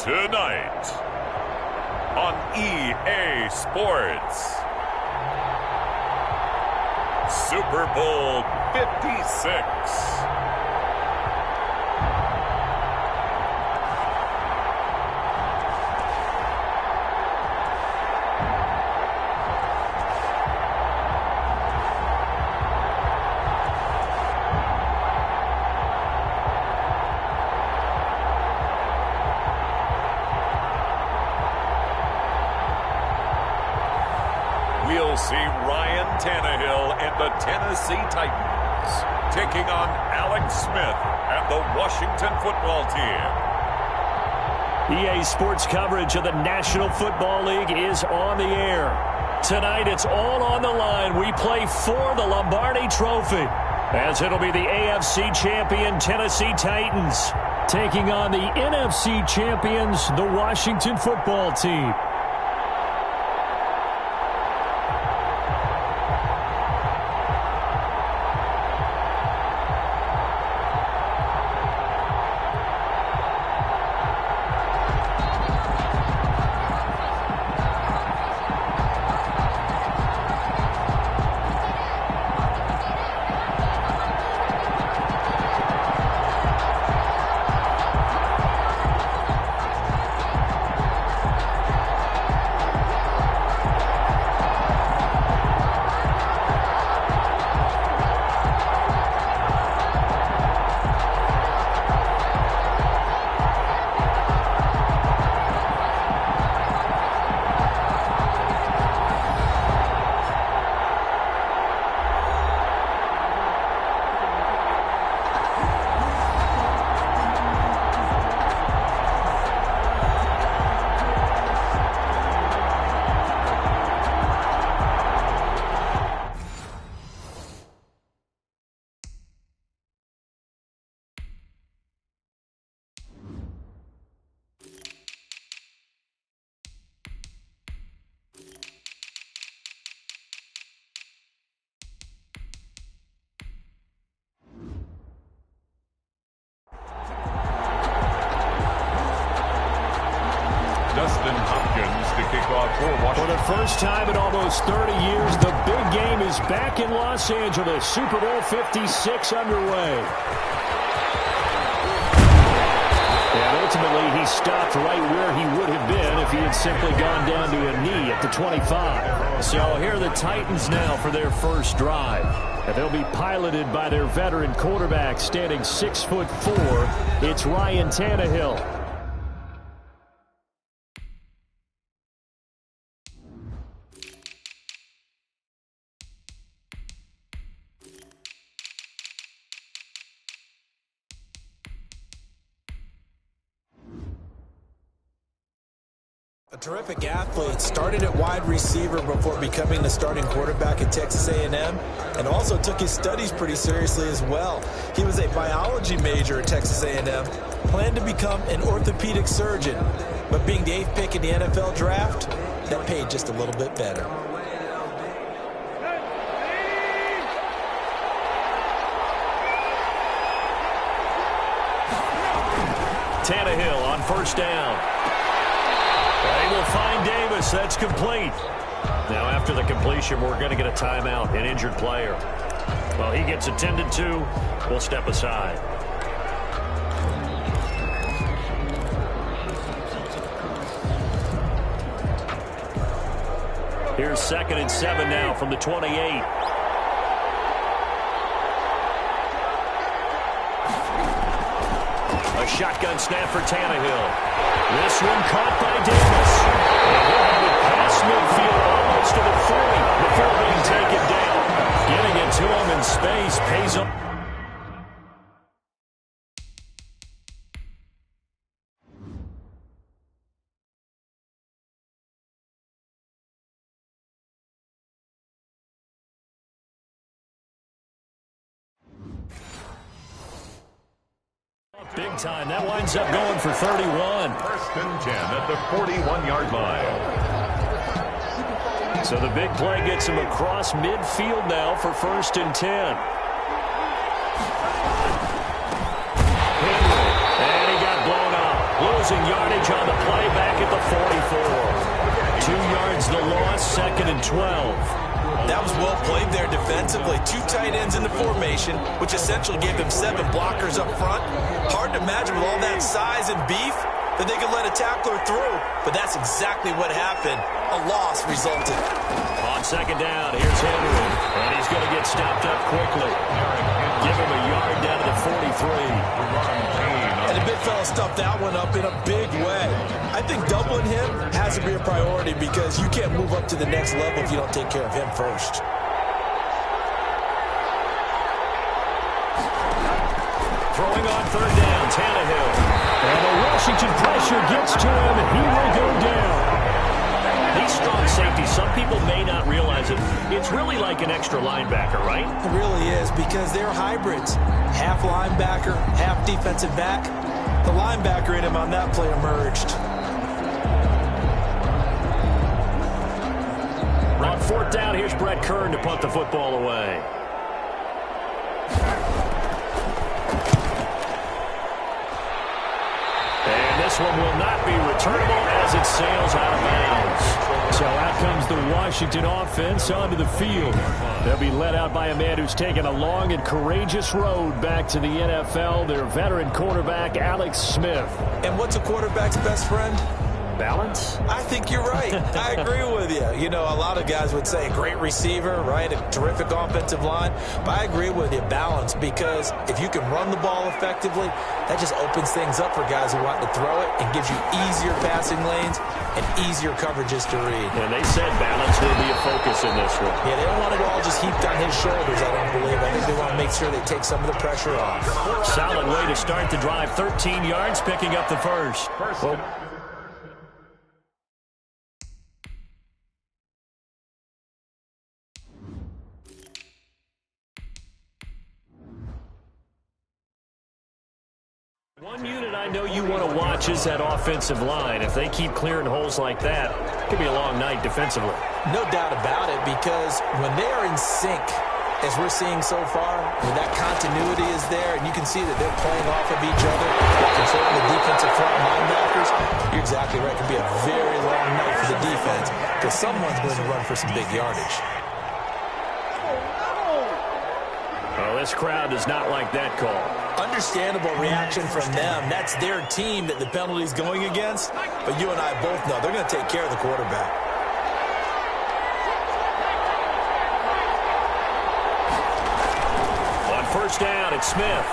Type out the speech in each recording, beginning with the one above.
Tonight on EA Sports, Super Bowl 56. We'll see Ryan Tannehill and the Tennessee Titans taking on Alex Smith and the Washington Football Team. EA Sports coverage of the National Football League is on the air. Tonight, it's all on the line. We play for the Lombardi Trophy, as it'll be the AFC champion Tennessee Titans taking on the NFC champions, the Washington Football Team. For the first time in almost 30 years, the big game is back in Los Angeles. Super Bowl 56 underway. And ultimately, he stopped right where he would have been if he had simply gone down to a knee at the 25. So here are the Titans now for their first drive. And they'll be piloted by their veteran quarterback standing 6'4". It's Ryan Tannehill. A terrific athlete, started at wide receiver before becoming the starting quarterback at Texas A&M, and also took his studies pretty seriously as well. He was a biology major at Texas A&M, planned to become an orthopedic surgeon, but being the 8th pick in the NFL draft, that paid just a little bit better. Tannehill on first down. They will find Davis. That's complete. Now, after the completion, we're going to get a timeout, an injured player. Well, he gets attended to. We'll step aside. Here's 2nd and 7 now from the 28. A shotgun snap for Tannehill. This one caught by Davis. And he'll have it past midfield almost to the 30 before being taken down. Getting it to him in space pays off. Big time. That winds up going for 31. 1st and 10 at the 41-yard line. So the big play gets him across midfield now for 1st and 10. And he got blown up. Little losing yardage on the play back at the 44. 2 yards the loss, 2nd and 12. That was well played there defensively. 2 tight ends in the formation, which essentially gave them 7 blockers up front. Hard to imagine with all that size and beef that they could let a tackler through. But that's exactly what happened. A loss resulted. On 2nd down, here's Henry. And he's going to get stopped up quickly. Give him a yard down to the 43. And the big fella stuffed that one up in a big way. I think doubling him has to be a priority because you can't move up to the next level if you don't take care of him first. Throwing on 3rd down, Tannehill. And the Washington pressure gets to him, and he will go down. These strong safeties, some people may not realize it. It's really like an extra linebacker, right? It really is because they're hybrids. Half linebacker, half defensive back. The linebacker in him on that play emerged. On 4th down, here's Brett Kern to punt the football away. And this one will not be returnable as it sails out of bounds. So out comes the Washington offense onto the field. They'll be led out by a man who's taken a long and courageous road back to the NFL, their veteran quarterback, Alex Smith. And what's a quarterback's best friend? Balance? I think you're right. I agree with you. You know, a lot of guys would say a great receiver, right? A terrific offensive line. But I agree with you, balance, because if you can run the ball effectively, that just opens things up for guys who want to throw it and gives you easier passing lanes and easier coverages to read. And they said balance will be a focus in this one. Yeah, they don't want it all just heaped on his shoulders, I don't believe. I think they want to make sure they take some of the pressure off. Solid way to start the drive. 13 yards, picking up the first. Well, one unit I know you want to watch is that offensive line. If they keep clearing holes like that, it could be a long night defensively. No doubt about it, because when they are in sync, as we're seeing so far, when that continuity is there, and you can see that they're playing off of each other, controlling the defensive front linebackers, you're exactly right. It could be a very long night for the defense, because someone's going to run for some big yardage. Oh, this crowd does not like that call. Understandable reaction from them. That's their team that the penalty's going against. But you and I both know they're going to take care of the quarterback. On 1st down, it's Smith.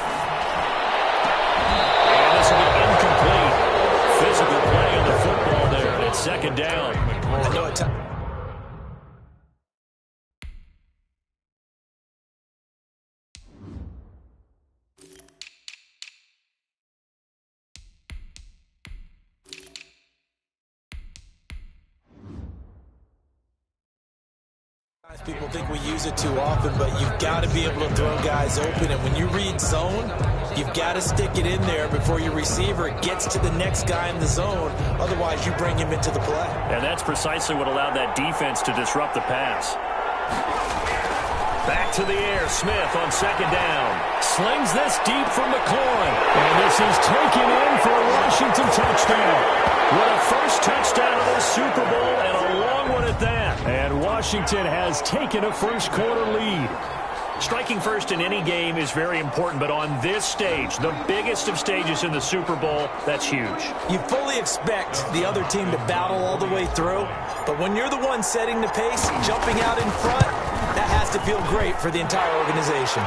And this will be incomplete. Physical play on the football there, and it's 2nd down. I know it. People think we use it too often, but you've got to be able to throw guys open. And when you read zone, you've got to stick it in there before your receiver gets to the next guy in the zone. Otherwise, you bring him into the play. And that's precisely what allowed that defense to disrupt the pass. Back to the air, Smith on 2nd down. Slings this deep from McLaurin. And this is taken in for a Washington touchdown. What a first touchdown of the Super Bowl, and a long one at that. And Washington has taken a first-quarter lead. Striking first in any game is very important, but on this stage, the biggest of stages in the Super Bowl, that's huge. You fully expect the other team to battle all the way through, but when you're the one setting the pace, jumping out in front, that has to feel great for the entire organization.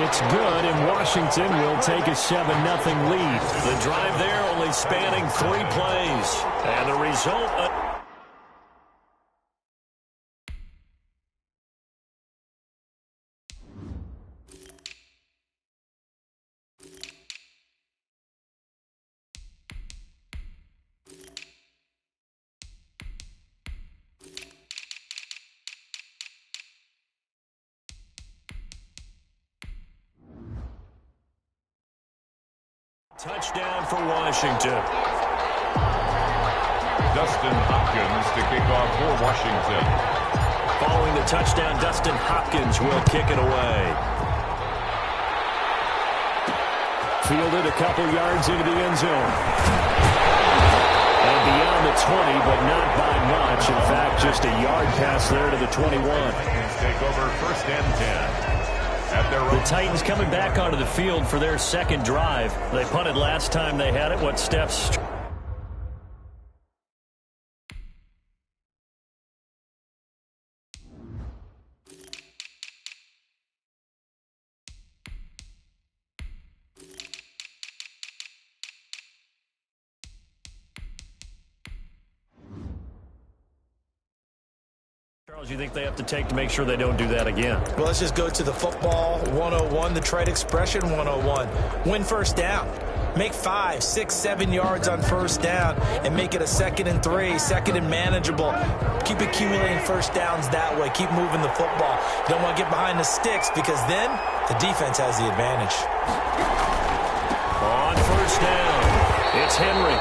It's good, and Washington will take a 7-0 lead. The drive there only spanning 3 plays, and the result... Touchdown for Washington. Dustin Hopkins to kick off for Washington. Following the touchdown, Dustin Hopkins will kick it away. Fielded a couple yards into the end zone. around the 20, but not by much. In fact, just a yard pass there to the 21. Take over 1st and 10. The Titans coming back onto the field for their second drive. They punted last time they had it. What steps? Charles, you think they have to take to make sure they don't do that again? Well, let's just go to the football 101, the trade expression 101. Win first down. Make 5, 6, 7 yards on first down and make it a 2nd and 3, 2nd and manageable. Keep accumulating first downs that way. Keep moving the football. You don't want to get behind the sticks because then the defense has the advantage. On first down, it's Henry.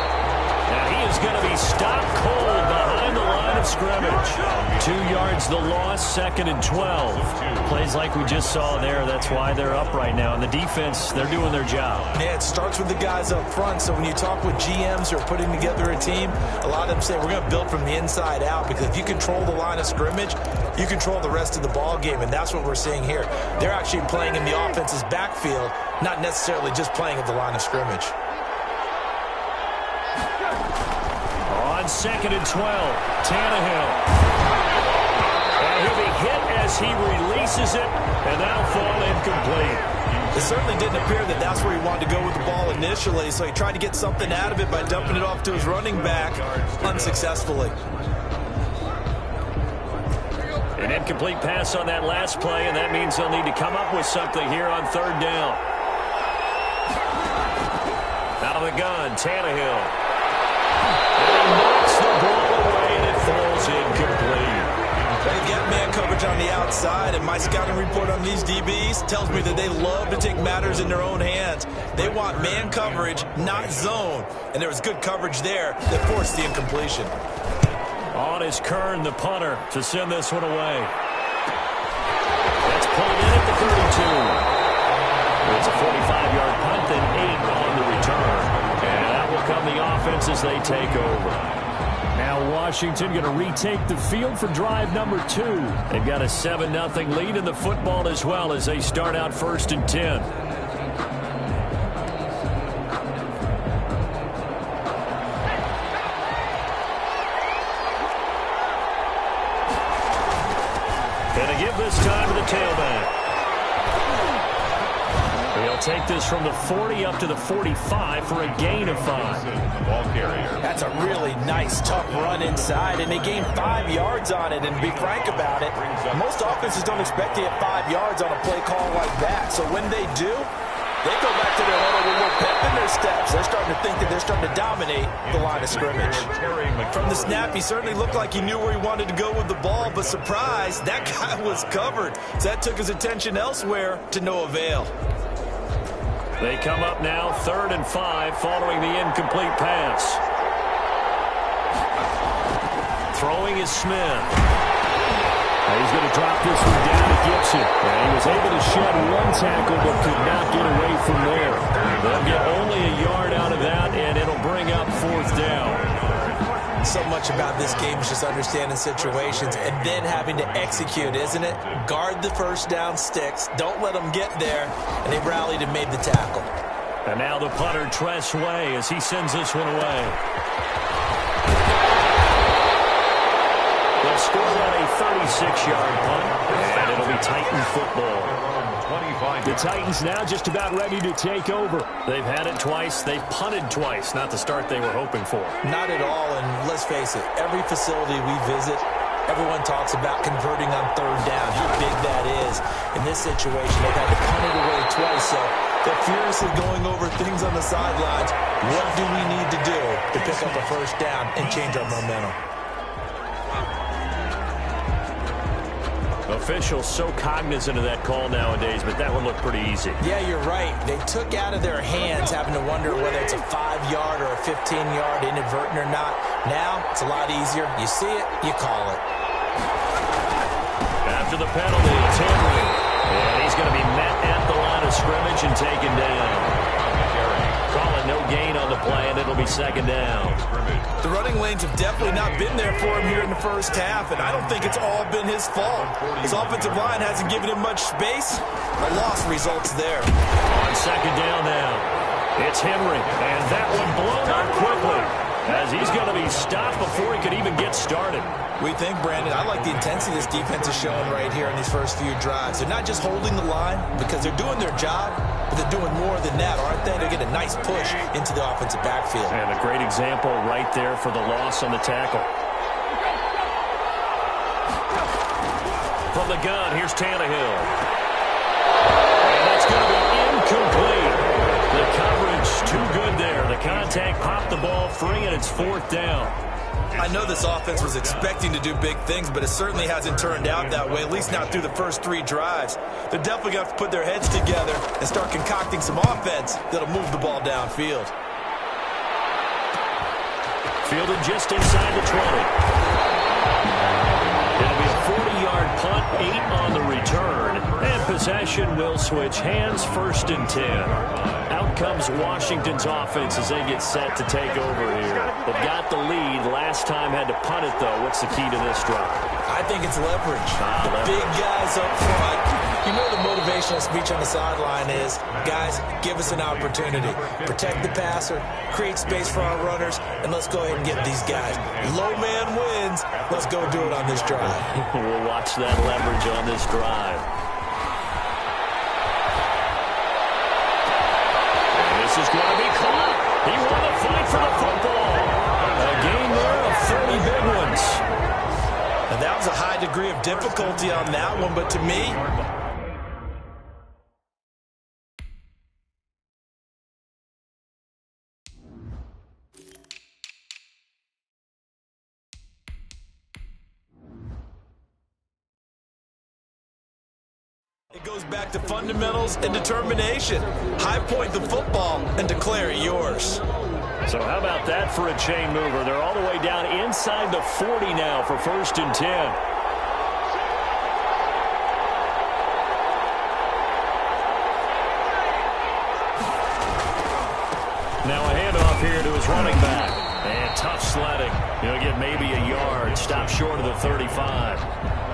And he is going to be stopped cold behind the line of scrimmage. 2 yards the loss, 2nd and 12. Plays like we just saw there. That's why they're up right now. And the defense, they're doing their job. Yeah, it starts with the guys up front. So when you talk with GMs who are putting together a team, a lot of them say we're going to build from the inside out, because if you control the line of scrimmage, you control the rest of the ball game. And that's what we're seeing here. They're actually playing in the offense's backfield, not necessarily just playing at the line of scrimmage. On 2nd and 12, Tannehill. And he'll be hit as he releases it, and that'll fall incomplete. It certainly didn't appear that that's where he wanted to go with the ball initially, so he tried to get something out of it by dumping it off to his running back unsuccessfully. An incomplete pass on that last play, and that means they'll need to come up with something here on 3rd down. Out of the gun, Tannehill. And he knocks the ball away, and it falls incomplete. They've got man coverage on the outside, and my scouting report on these DBs tells me that they love to take matters in their own hands. They want man coverage, not zone. And there was good coverage there that forced the incompletion. On is Kern, the punter, to send this one away. That's pulled in at the 32. It's a 45-yard punt, then 8 on the return. And that will come the offense as they take over. Now Washington going to retake the field for drive number 2. They've got a 7-0 lead in the football as well as they start out 1st and 10. And to give this time to the tailback. He'll take this from the 40 up to the 45 for a gain of 5. Ball carrier. That's a really nice, tough run inside, and they gained 5 yards on it. And to be frank about it, most offenses don't expect to get 5 yards on a play call like that. So when they do, they go back to their huddle with a little pep in their steps. They're starting to think that they're starting to dominate the line of scrimmage. From the snap, he certainly looked like he knew where he wanted to go with the ball, but surprise, that guy was covered. So that took his attention elsewhere to no avail. They come up now 3rd and 5 following the incomplete pass. Throwing is Smith. He's going to drop this one down to Gibson. And he was able to shed one tackle but could not get away from there. They'll get only a yard out of that, and it'll bring up 4th down. So much about this game is just understanding situations and then having to execute, isn't it? Guard the first down sticks. Don't let them get there. And they rallied and made the tackle. And now the punter, Tress Way, as he sends this one away. They'll score on a 36-yard punt, and it'll be Titan football. The Titans now just about ready to take over. They've had it twice. They've punted twice. Not the start they were hoping for. Not at all, and let's face it, every facility we visit, everyone talks about converting on 3rd down, how big that is. In this situation, they've had to punt it away twice, so they're furiously going over things on the sidelines. What do we need to do to pick up a 1st down and change our momentum? Officials so cognizant of that call nowadays, but that one looked pretty easy. Yeah, you're right. They took out of their hands having to wonder whether it's a 5-yard or a 15-yard inadvertent or not. Now, it's a lot easier. You see it, you call it. After the penalty, it's Henry. And he's going to be met at the line of scrimmage and taken down. Calling no gain on the play, and it'll be second down. The running lanes have definitely not been there for him here in the first half, and I don't think it's all been his fault. His offensive line hasn't given him much space. A loss results there. On second down now, it's Henry, and that one blown up quickly as he's going to be stopped before he could even get started. We think, Brandon, I like the intensity this defense is showing right here in these first few drives. They're not just holding the line because they're doing their job, but they're doing more than that, aren't they? They're getting a nice push into the offensive backfield. And a great example right there for the loss on the tackle. From the gun, here's Tannehill. And that's going to be incomplete. The coverage too good there. The contact popped the ball free, and it's fourth down. I know this offense was expecting to do big things, but it certainly hasn't turned out that way, at least not through the first three drives. They're definitely going to have to put their heads together and start concocting some offense that'll move the ball downfield. Fielded just inside the 20. It'll be a 40-yard punt, 8 on the return, and possession will switch hands, first and 10. Out comes Washington's offense as they get set to take over here. They've got the lead. Last time had to punt it, though. What's the key to this drive? I think it's leverage. Big guys up front. You know the motivational speech on the sideline is, guys, give us an opportunity. Protect the passer, create space for our runners, and let's go ahead and get these guys. Low man wins. Let's go do it on this drive. We'll watch that leverage on this drive. This is going to be caught. He won the fight for the football. A gain there of 30 big ones. And that was a high degree of difficulty on that one, but to me, it goes back to fundamentals and determination. High point the football and declare it yours. So how about that for a chain mover? They're all the way down inside the 40 now for first and 10. Now a handoff here to his running back. And tough sledding. He'll get maybe a yard. Stop short of the 35.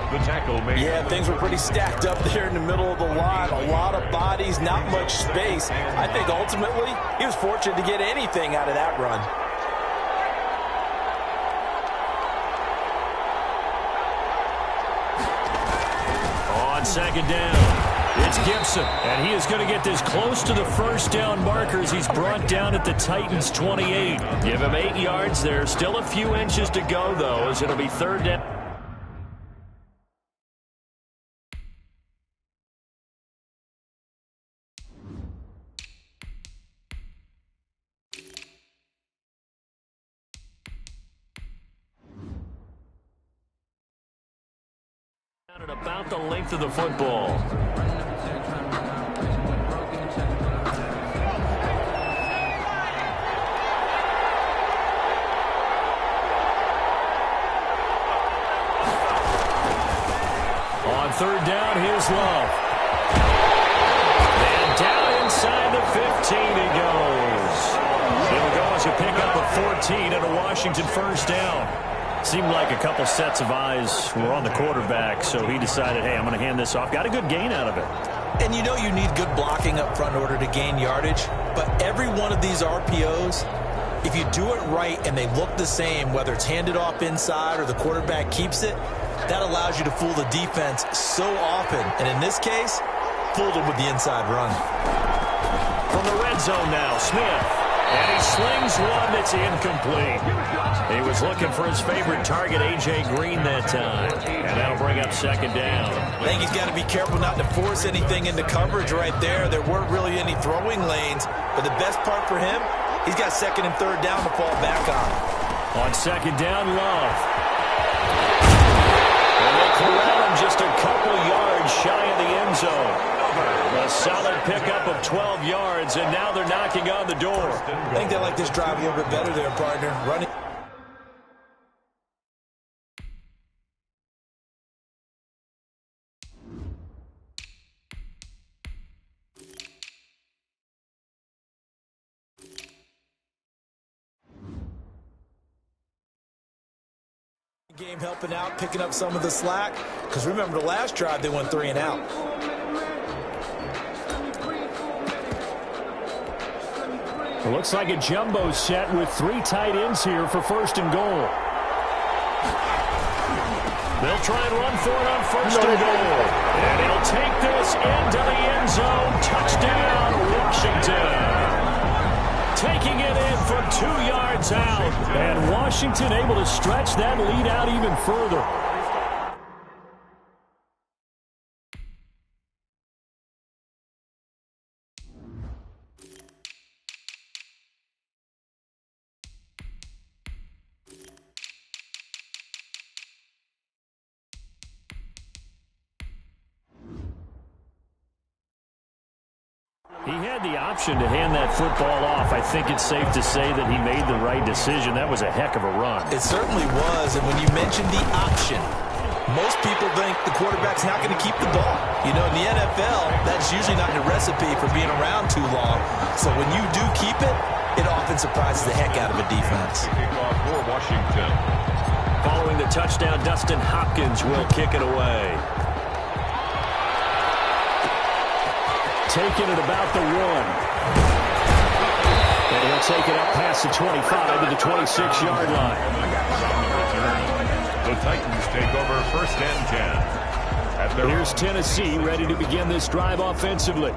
The tackle made. Yeah, things were pretty stacked up there in the middle of the line. A lot of bodies, not much space. I think ultimately he was fortunate to get anything out of that run. On second down, it's Gibson. And he is going to get this close to the first down markers. He's brought down at the Titans' 28. Give him 8 yards there. Still a few inches to go, though, as it'll be third down. At about the length of the football. On third down, here's Love. And down inside the 15 he goes. It'll go as a pickup of 14 and a Washington first down. Seemed like a couple sets of eyes were on the quarterback, so he decided, hey, I'm going to hand this off. Got a good gain out of it. And you know you need good blocking up front in order to gain yardage, but every one of these RPOs, if you do it right and they look the same, whether it's handed off inside or the quarterback keeps it, that allows you to fool the defense so often. And in this case, fooled them with the inside run. From the red zone now, Smith. And he slings one that's incomplete. He was looking for his favorite target, A.J. Green, that time. And that'll bring up second down. I think he's got to be careful not to force anything into coverage right there. There weren't really any throwing lanes. But the best part for him, he's got second and third down to fall back on. On second down, Love. And they corral him just a couple yards shy of the end zone. A solid pickup of 12 yards, and now they're knocking on the door. I think they like this drive a little bit better there, partner. Running. Game helping out, picking up some of the slack, because remember the last drive they went 3 and out. It looks like a jumbo set with 3 tight ends here for 1st and goal. They'll try and run for it on 1st and goal. And he'll take this into the end zone. Touchdown, Washington. Taking it in from 2 yards out. And Washington able to stretch that lead out even further. He had the option to hand that football off. I think it's safe to say that he made the right decision. That was a heck of a run. It certainly was, and when you mentioned the option, most people think the quarterback's not going to keep the ball. You know, in the NFL, that's usually not a recipe for being around too long. So when you do keep it, it often surprises the heck out of a defense. For Washington. Following the touchdown, Dustin Hopkins will kick it away. Taking it about the 1. And he'll take it up past the 25 to the 26-yard line. The Titans take over 1st and 10. Here's Tennessee ready to begin this drive offensively.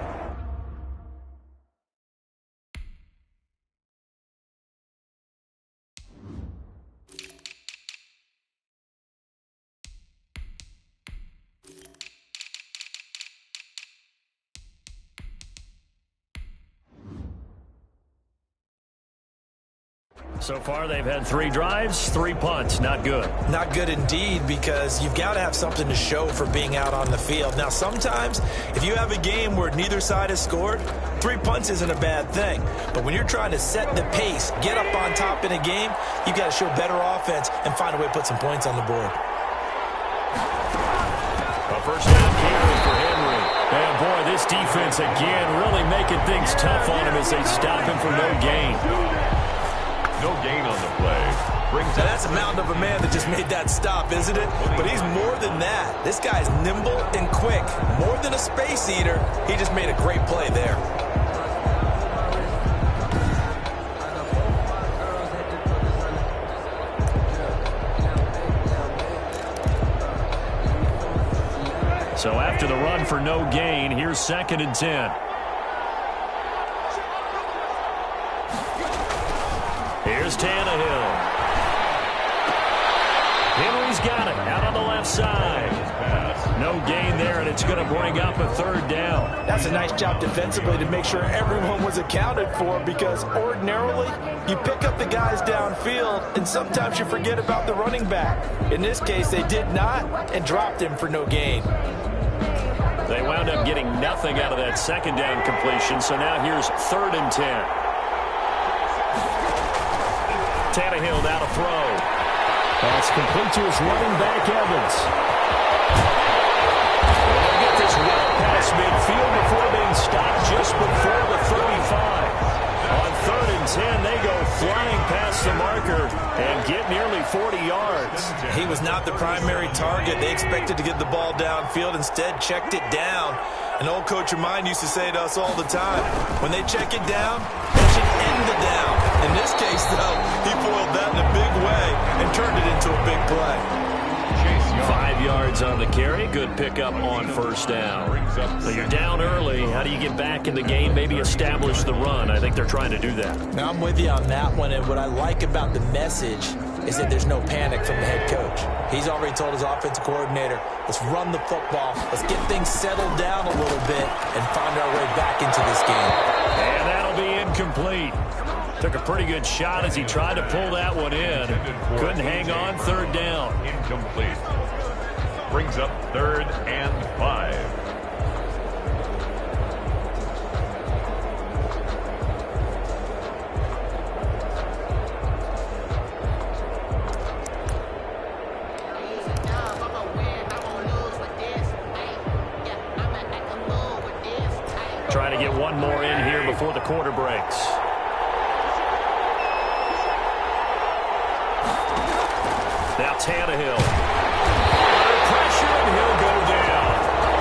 So far, they've had 3 drives, 3 punts. Not good. Not good indeed, because you've got to have something to show for being out on the field. Now, sometimes, if you have a game where neither side has scored, 3 punts isn't a bad thing. But when you're trying to set the pace, get up on top in a game, you've got to show better offense and find a way to put some points on the board. A 1st down carry for Henry. And boy, this defense again really making things tough on him as they stop him for no gain. No gain on the play. Now that's a mountain of a man that just made that stop, isn't it? But he's more than that. This guy's nimble and quick. More than a space eater, he just made a great play there. So after the run for no gain, here's 2nd and 10. Here's Tannehill. Henry's got it out on the left side. No gain there, and it's going to bring up a 3rd down. That's a nice job defensively to make sure everyone was accounted for, because ordinarily you pick up the guys downfield and sometimes you forget about the running back. In this case, they did not and dropped him for no gain. They wound up getting nothing out of that 2nd down completion, so now here's 3rd and 10. Tannehill now to throw. That's complete to his running back, Evans. They'll get this well past midfield before being stopped just before the 35. On 3rd and 10, they go flying past the marker and get nearly 40 yards. He was not the primary target. They expected to get the ball downfield. Instead, checked it down. An old coach of mine used to say to us all the time, when they check it down, they should end the down. In this case, though, he foiled that in a big way and turned it into a big play. 5 yards on the carry. Good pickup on 1st down. So you're down early. How do you get back in the game? Maybe establish the run. I think they're trying to do that. Now, I'm with you on that one, and what I like about the message is that there's no panic from the head coach. He's already told his offensive coordinator, let's run the football, let's get things settled down a little bit and find our way back into this game. And that'll be incomplete. Took a pretty good shot as he tried to pull that one in. Couldn't hang on. 3rd down. Incomplete. Brings up 3rd and 5. Trying to get one more in here before the quarter breaks. Now Tannehill. Under pressure, and he'll go down.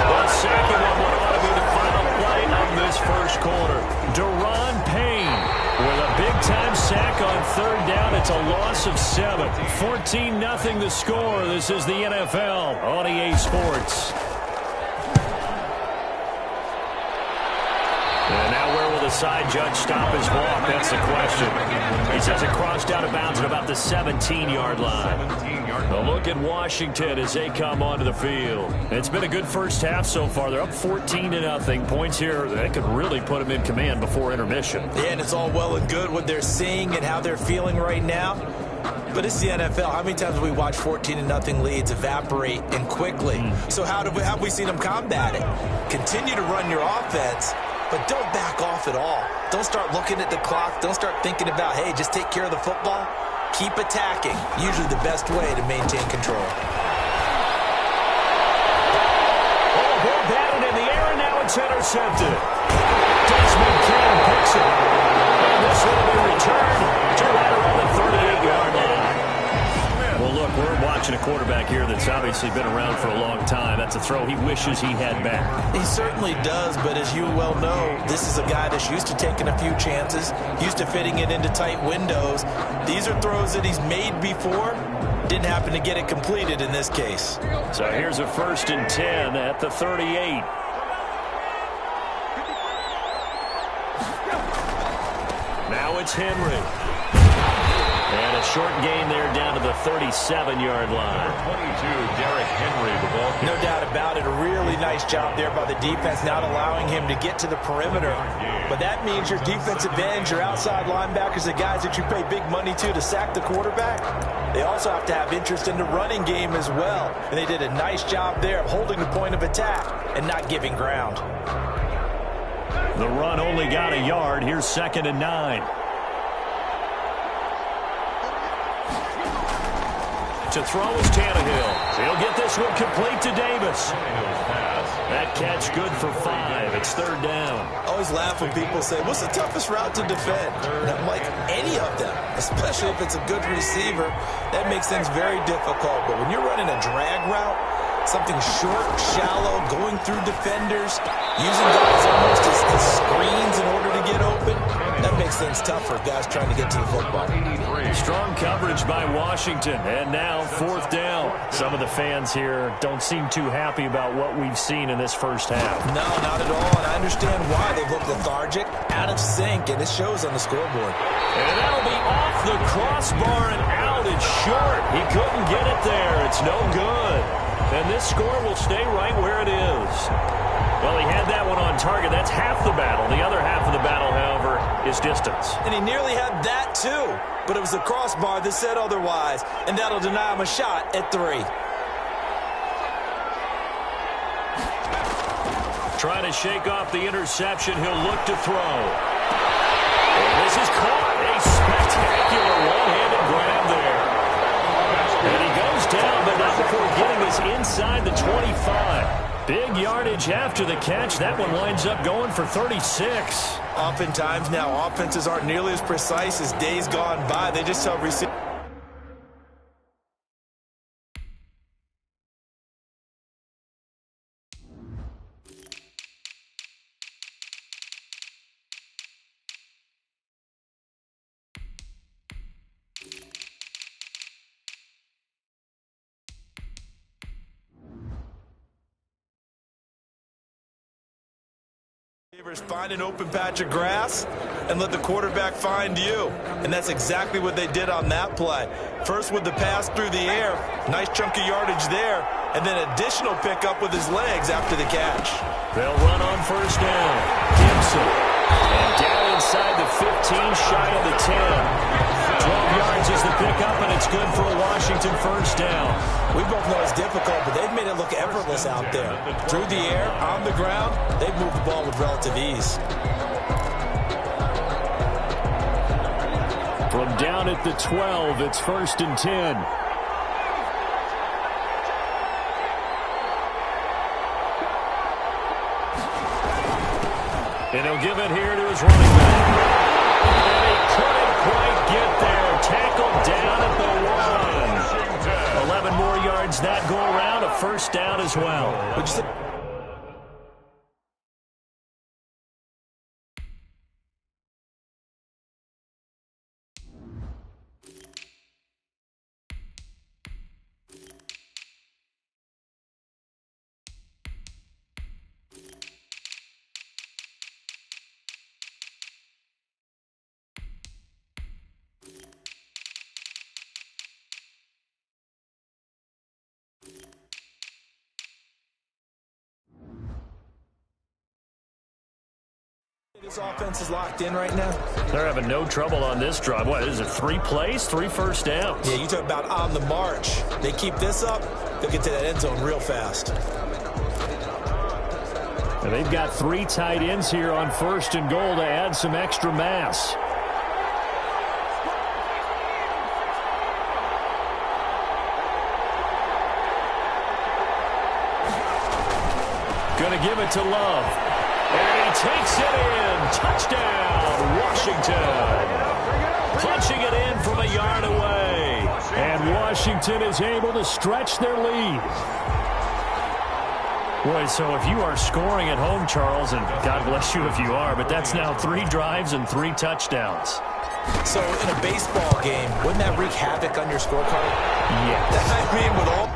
The second of what ought to be the final play of this first quarter. Deron Payne with a big-time sack on third down. It's a loss of 7. 14-0 the score. This is the NFL on EA Sports. And now where will the side judge stop his walk? That's the question. He says it crossed out of bounds at about the 17-yard line. A look at Washington as they come onto the field. It's been a good first half so far. They're up 14-0. Points here, they could really put them in command before intermission. Yeah, and it's all well and good what they're seeing and how they're feeling right now. But it's the NFL. How many times have we watched 14-0 leads evaporate and quickly? So how have we seen them combat it? Continue to run your offense, but don't back off at all. Don't start looking at the clock. Don't start thinking about, hey, just take care of the football. Keep attacking. Usually the best way to maintain control. Oh, ball batted in the air, and now it's intercepted. Desmond King picks it. And this will be returned to right around the 38-yard line. Well, look, we're watching a quarterback here that's obviously been around for a long time. That's a throw he wishes he had back. He certainly does, but as you well know, this is a guy that's used to taking a few chances, used to fitting it into tight windows. These are throws that he's made before. Didn't happen to get it completed in this case. So here's a 1st and 10 at the 38. Now it's Henry. And a short gain there down to the 37-yard line. 22, Derrick Henry, the ball. No doubt about it. A really nice job there by the defense, not allowing him to get to the perimeter. But that means your defensive ends, your outside linebackers, the guys that you pay big money to sack the quarterback, they also have to have interest in the running game as well. And they did a nice job there of holding the point of attack and not giving ground. The run only got a yard. Here's 2nd and 9. To throw is Tannehill. He'll get this one complete to Davis. That catch good for 5. It's 3rd down. I always laugh when people say, what's the toughest route to defend? And I'm like, any of them, especially if it's a good receiver. That makes things very difficult. But when you're running a drag route, something short, shallow, going through defenders, using guys almost as screens in order to get open, that makes things tough for guys trying to get to the football. Strong coverage by Washington. And now 4th down. Some of the fans here don't seem too happy about what we've seen in this first half. No, not at all. And I understand why they look lethargic, out of sync, and it shows on the scoreboard. And that'll be off the crossbar and out. It's short. He couldn't get it there. It's no good. And this score will stay right where it is. Well, he had that one on target. That's half the battle. The other half of the battle, however, is distance. And he nearly had that, too. But it was the crossbar that said otherwise. And that'll deny him a shot at 3. Trying to shake off the interception. He'll look to throw. And this is caught. A spectacular one-handed grab there. And he goes down, but not before getting this inside the 25. Big yardage after the catch. That one winds up going for 36. Oftentimes now, offenses aren't nearly as precise as days gone by. They just tell receivers. Find an open patch of grass and let the quarterback find you. And that's exactly what they did on that play. First with the pass through the air, nice chunk of yardage there, and then additional pickup with his legs after the catch. They'll run on 1st down. Gibson. And down inside the 15, shy of the 10. 12 yards is the pickup, and it's good for a Washington 1st down. We both know it's difficult, but they've made it look effortless out there. Through the air, on the ground, they've moved the ball with relative ease. From down at the 12, it's 1st and 10. And he'll give it here to his running back. And he couldn't quite get there. Tackled down at the 1. first down as well. Would you say? This offense is locked in right now. They're having no trouble on this drive. What is it, 3 plays, 3 first downs? Yeah, you talk about on the march. They keep this up, they'll get to that end zone real fast. And they've got 3 tight ends here on 1st and goal to add some extra mass. Going to give it to Love. And he takes it in. Touchdown, Washington. Punching it in from a yard away. And Washington is able to stretch their lead. Boy, so if you are scoring at home, Charles, and God bless you if you are, but that's now 3 drives and 3 touchdowns. So in a baseball game, wouldn't that wreak havoc on your scorecard? Yes. I mean, with all...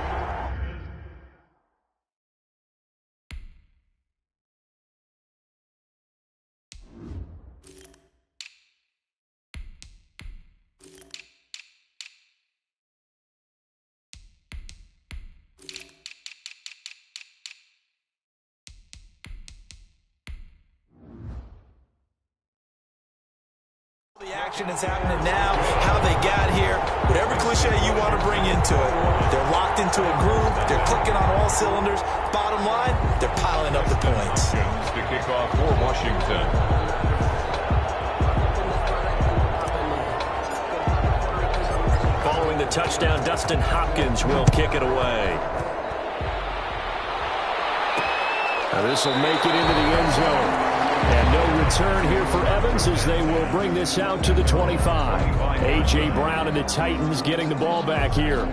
the action is happening now, how they got here, whatever cliche you want to bring into it. They're locked into a groove. They're clicking on all cylinders. Bottom line, they're piling up the points. To kick off for Washington. Following the touchdown, Dustin Hopkins will kick it away. Now this will make it into the end zone. And no return here for Evans as they will bring this out to the 25. A.J. Brown and the Titans getting the ball back here.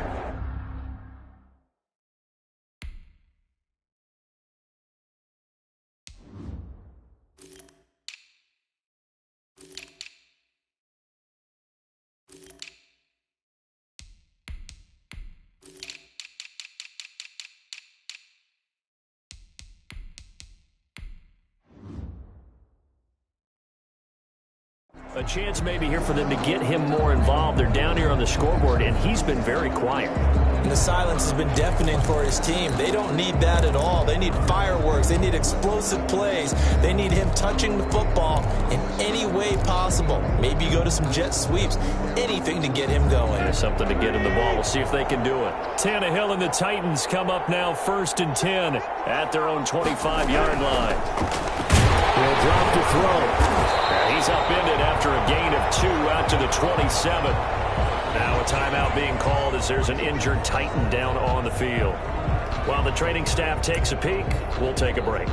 A chance maybe here for them to get him more involved. They're down here on the scoreboard, and he's been very quiet. And the silence has been deafening for his team. They don't need that at all. They need fireworks. They need explosive plays. They need him touching the football in any way possible. Maybe go to some jet sweeps. Anything to get him going. There's something to get in the ball. We'll see if they can do it. Tannehill and the Titans come up now 1st and 10 at their own 25-yard line. He'll drop to throw. And he's upended after a gain of 2 out to the 27. Now a timeout being called as there's an injured Titan down on the field. While the training staff takes a peek, we'll take a break.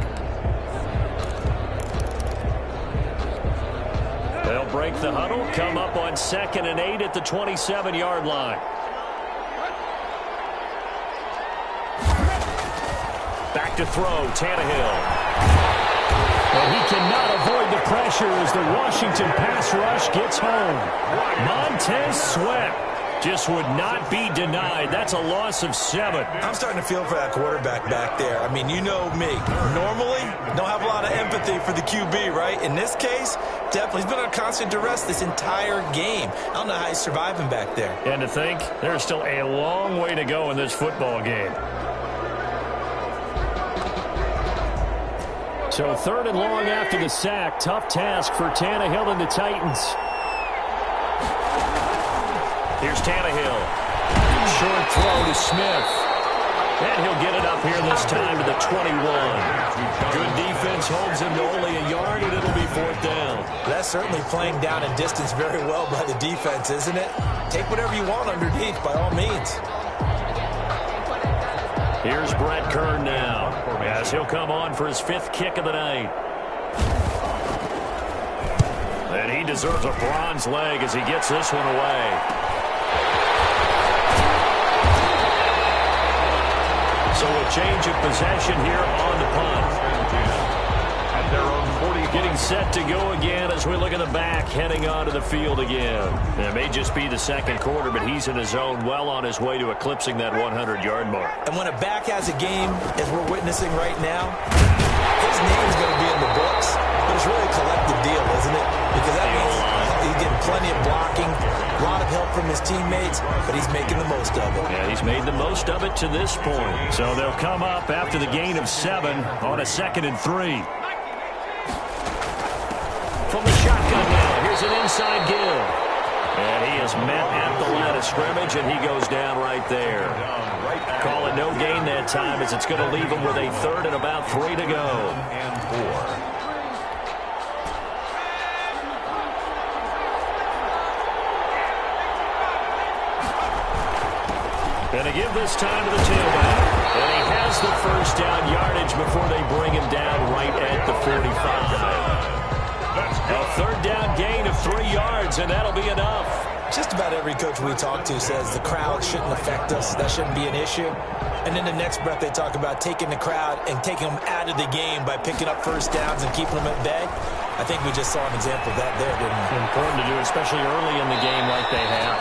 They'll break the huddle, come up on 2nd and 8 at the 27-yard line. Back to throw, Tannehill. And he cannot avoid the pressure as the Washington pass rush gets home. Montez Sweat just would not be denied. That's a loss of 7. I'm starting to feel for that quarterback back there. I mean, you know me. Normally, don't have a lot of empathy for the QB, right? In this case, definitely. He's been on constant duress this entire game. I don't know how he's surviving back there. And to think, there's still a long way to go in this football game. So 3rd and long after the sack. Tough task for Tannehill and the Titans. Here's Tannehill. Short throw to Smith. And he'll get it up here this time to the 21. Good defense holds him to only a yard, and it'll be 4th down. That's certainly playing down in distance very well by the defense, isn't it? Take whatever you want underneath, by all means. Here's Brett Kern now, as he'll come on for his 5th kick of the night. And he deserves a bronze leg as he gets this one away. So a change of possession here on the punt. At their own 40. Getting set to go again as we look at the back heading onto the field again. It may just be the second quarter, but he's in his zone well on his way to eclipsing that 100-yard mark. And when a back has a game, as we're witnessing right now, his name's going to be in the books. But it's really a collective deal, isn't it? Because that means he's getting plenty of blocking, a lot of help from his teammates, but he's making the most of it. Yeah, he's made the most of it to this point. So they'll come up after the gain of 7 on a 2nd and 3. From the shotgun now, here's an inside give. And he is met at the line of scrimmage, and he goes down right there. Call it no gain that time, as it's going to leave him with a 3rd and about 3 to go. And 4. Going to give this time to the tailback. And he has the first down yardage before they bring him down right at the 45. A 3rd down gain of 3 yards, and that'll be enough. Just about every coach we talk to says the crowd shouldn't affect us. That shouldn't be an issue. And then the next breath they talk about taking the crowd and taking them out of the game by picking up first downs and keeping them at bay. I think we just saw an example of that there, didn't we? Important to do, especially early in the game like they have.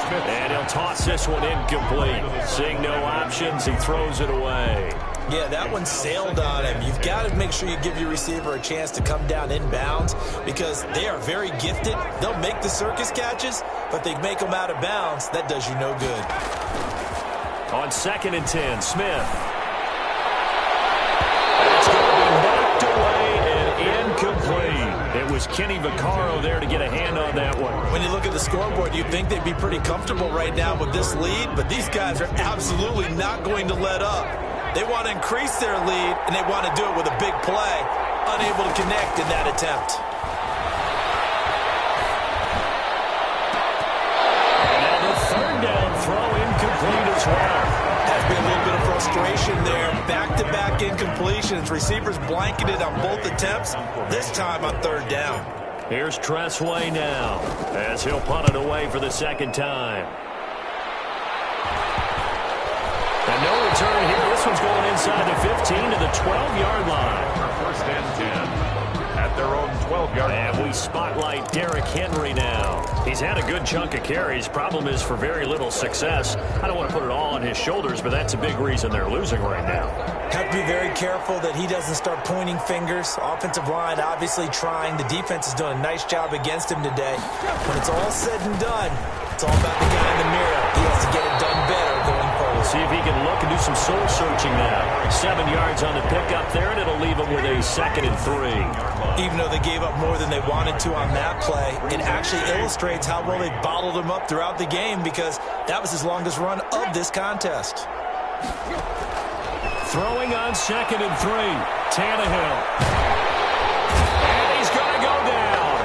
And he'll toss this one incomplete. Seeing no options, he throws it away. Yeah, that one sailed on him. You've got to make sure you give your receiver a chance to come down inbounds because they are very gifted. They'll make the circus catches, but they make them out of bounds. That does you no good. On 2nd and 10, Smith. It's going to be knocked away and incomplete. It was Kenny Vaccaro there to get a hand on that one. When you look at the scoreboard, you'd think they'd be pretty comfortable right now with this lead, but these guys are absolutely not going to let up. They want to increase their lead, and they want to do it with a big play. Unable to connect in that attempt. And now the 3rd down throw incomplete as well. Has been a little bit of frustration there. Back-to-back incompletions. Receivers blanketed on both attempts, this time on 3rd down. Here's Tressway now as he'll punt it away for the 2nd time. And no return here. This one's going inside the 15 to the 12-yard line. For 1st and 10 at their own 12-yard line. And we spotlight Derrick Henry now. He's had a good chunk of carries. Problem is for very little success. I don't want to put it all on his shoulders, but that's a big reason they're losing right now. Have to be very careful that he doesn't start pointing fingers. Offensive line obviously trying. The defense is doing a nice job against him today. When it's all said and done, it's all about the guy in the mirror. He has to get it done better going forward. See if he can look and do some soul searching now. 7 yards on the pickup there, and it'll leave him with a 2nd and 3. Even though they gave up more than they wanted to on that play, it actually illustrates how well they bottled him up throughout the game because that was his longest run of this contest. Throwing on 2nd and 3. Tannehill. And he's going to go down.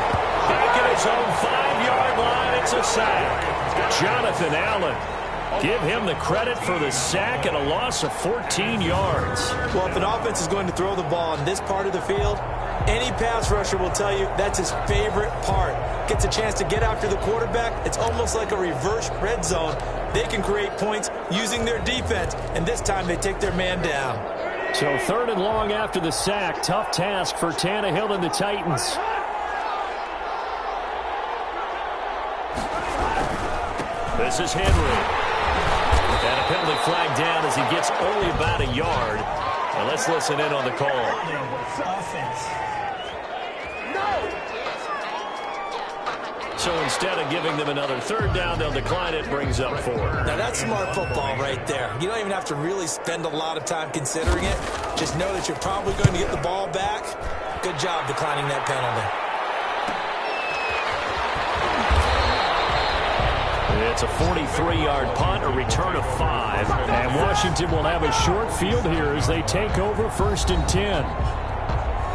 Back at his own 5-yard line, it's a sack. Jonathan Allen. Give him the credit for the sack and a loss of 14 yards. Well, if an offense is going to throw the ball in this part of the field, any pass rusher will tell you that's his favorite part. Gets a chance to get after the quarterback. It's almost like a reverse red zone. They can create points using their defense, and this time they take their man down. So 3rd and long after the sack. Tough task for Tannehill and the Titans. This is Henry. And a penalty flag down as he gets only about a yard. And let's listen in on the call. So instead of giving them another 3rd down, they'll decline it. Brings up 4. Now that's smart football right there. You don't even have to really spend a lot of time considering it. Just know that you're probably going to get the ball back. Good job declining that penalty. It's a 43-yard punt, a return of 5. And Washington will have a short field here as they take over 1st and 10.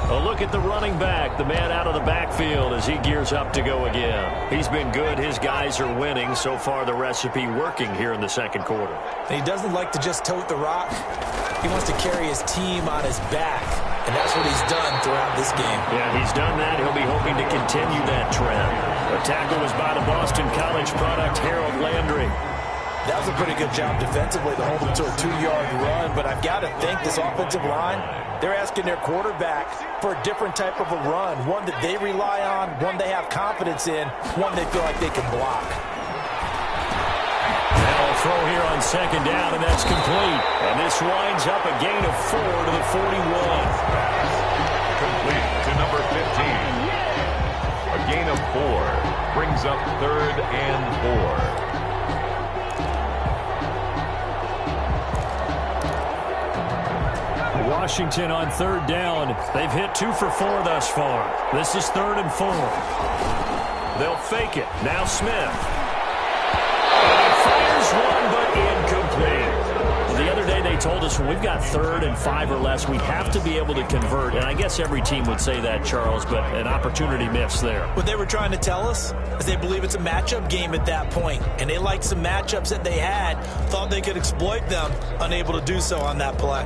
A look at the running back, the man out of the backfield as he gears up to go again. He's been good. His guys are winning. So far, the recipe working here in the 2nd quarter. And he doesn't like to just tote the rock. He wants to carry his team on his back. And that's what he's done throughout this game. Yeah, he's done that. He'll be hoping to continue that trend. The tackle was by the Boston College product, Harold Landry. That was a pretty good job defensively to hold them to a 2-yard run, but I've got to think this offensive line, they're asking their quarterback for a different type of a run, one that they rely on, one they have confidence in, one they feel like they can block. Now a throw here on second down, and that's complete. And this winds up a gain of 4 to the 41. Complete to number 15. A gain of 4 brings up 3rd and 4. Washington on 3rd down. They've hit 2 for 4 thus far. This is 3rd and 4. They'll fake it. Now Smith. And he fires one, but incomplete. The other day they told us when we've got 3rd and 5 or less, we have to be able to convert. And I guess every team would say that, Charles, but an opportunity missed there. What they were trying to tell us is they believe it's a matchup game at that point, and they liked some matchups that they had, thought they could exploit them, unable to do so on that play.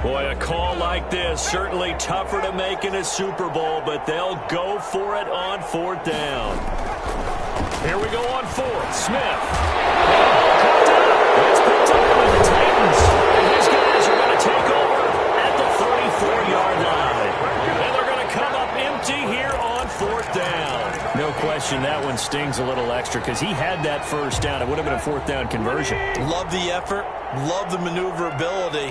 Boy, a call like this, certainly tougher to make in a Super Bowl, but they'll go for it on 4th down. Here we go on 4th. Smith. It's picked up by the Titans. And these guys are going to take over at the 34-yard line. And they're going to come up empty here on 4th down. No question, that one stings a little extra because he had that first down. It would have been a 4th down conversion. Love the effort. Love the maneuverability.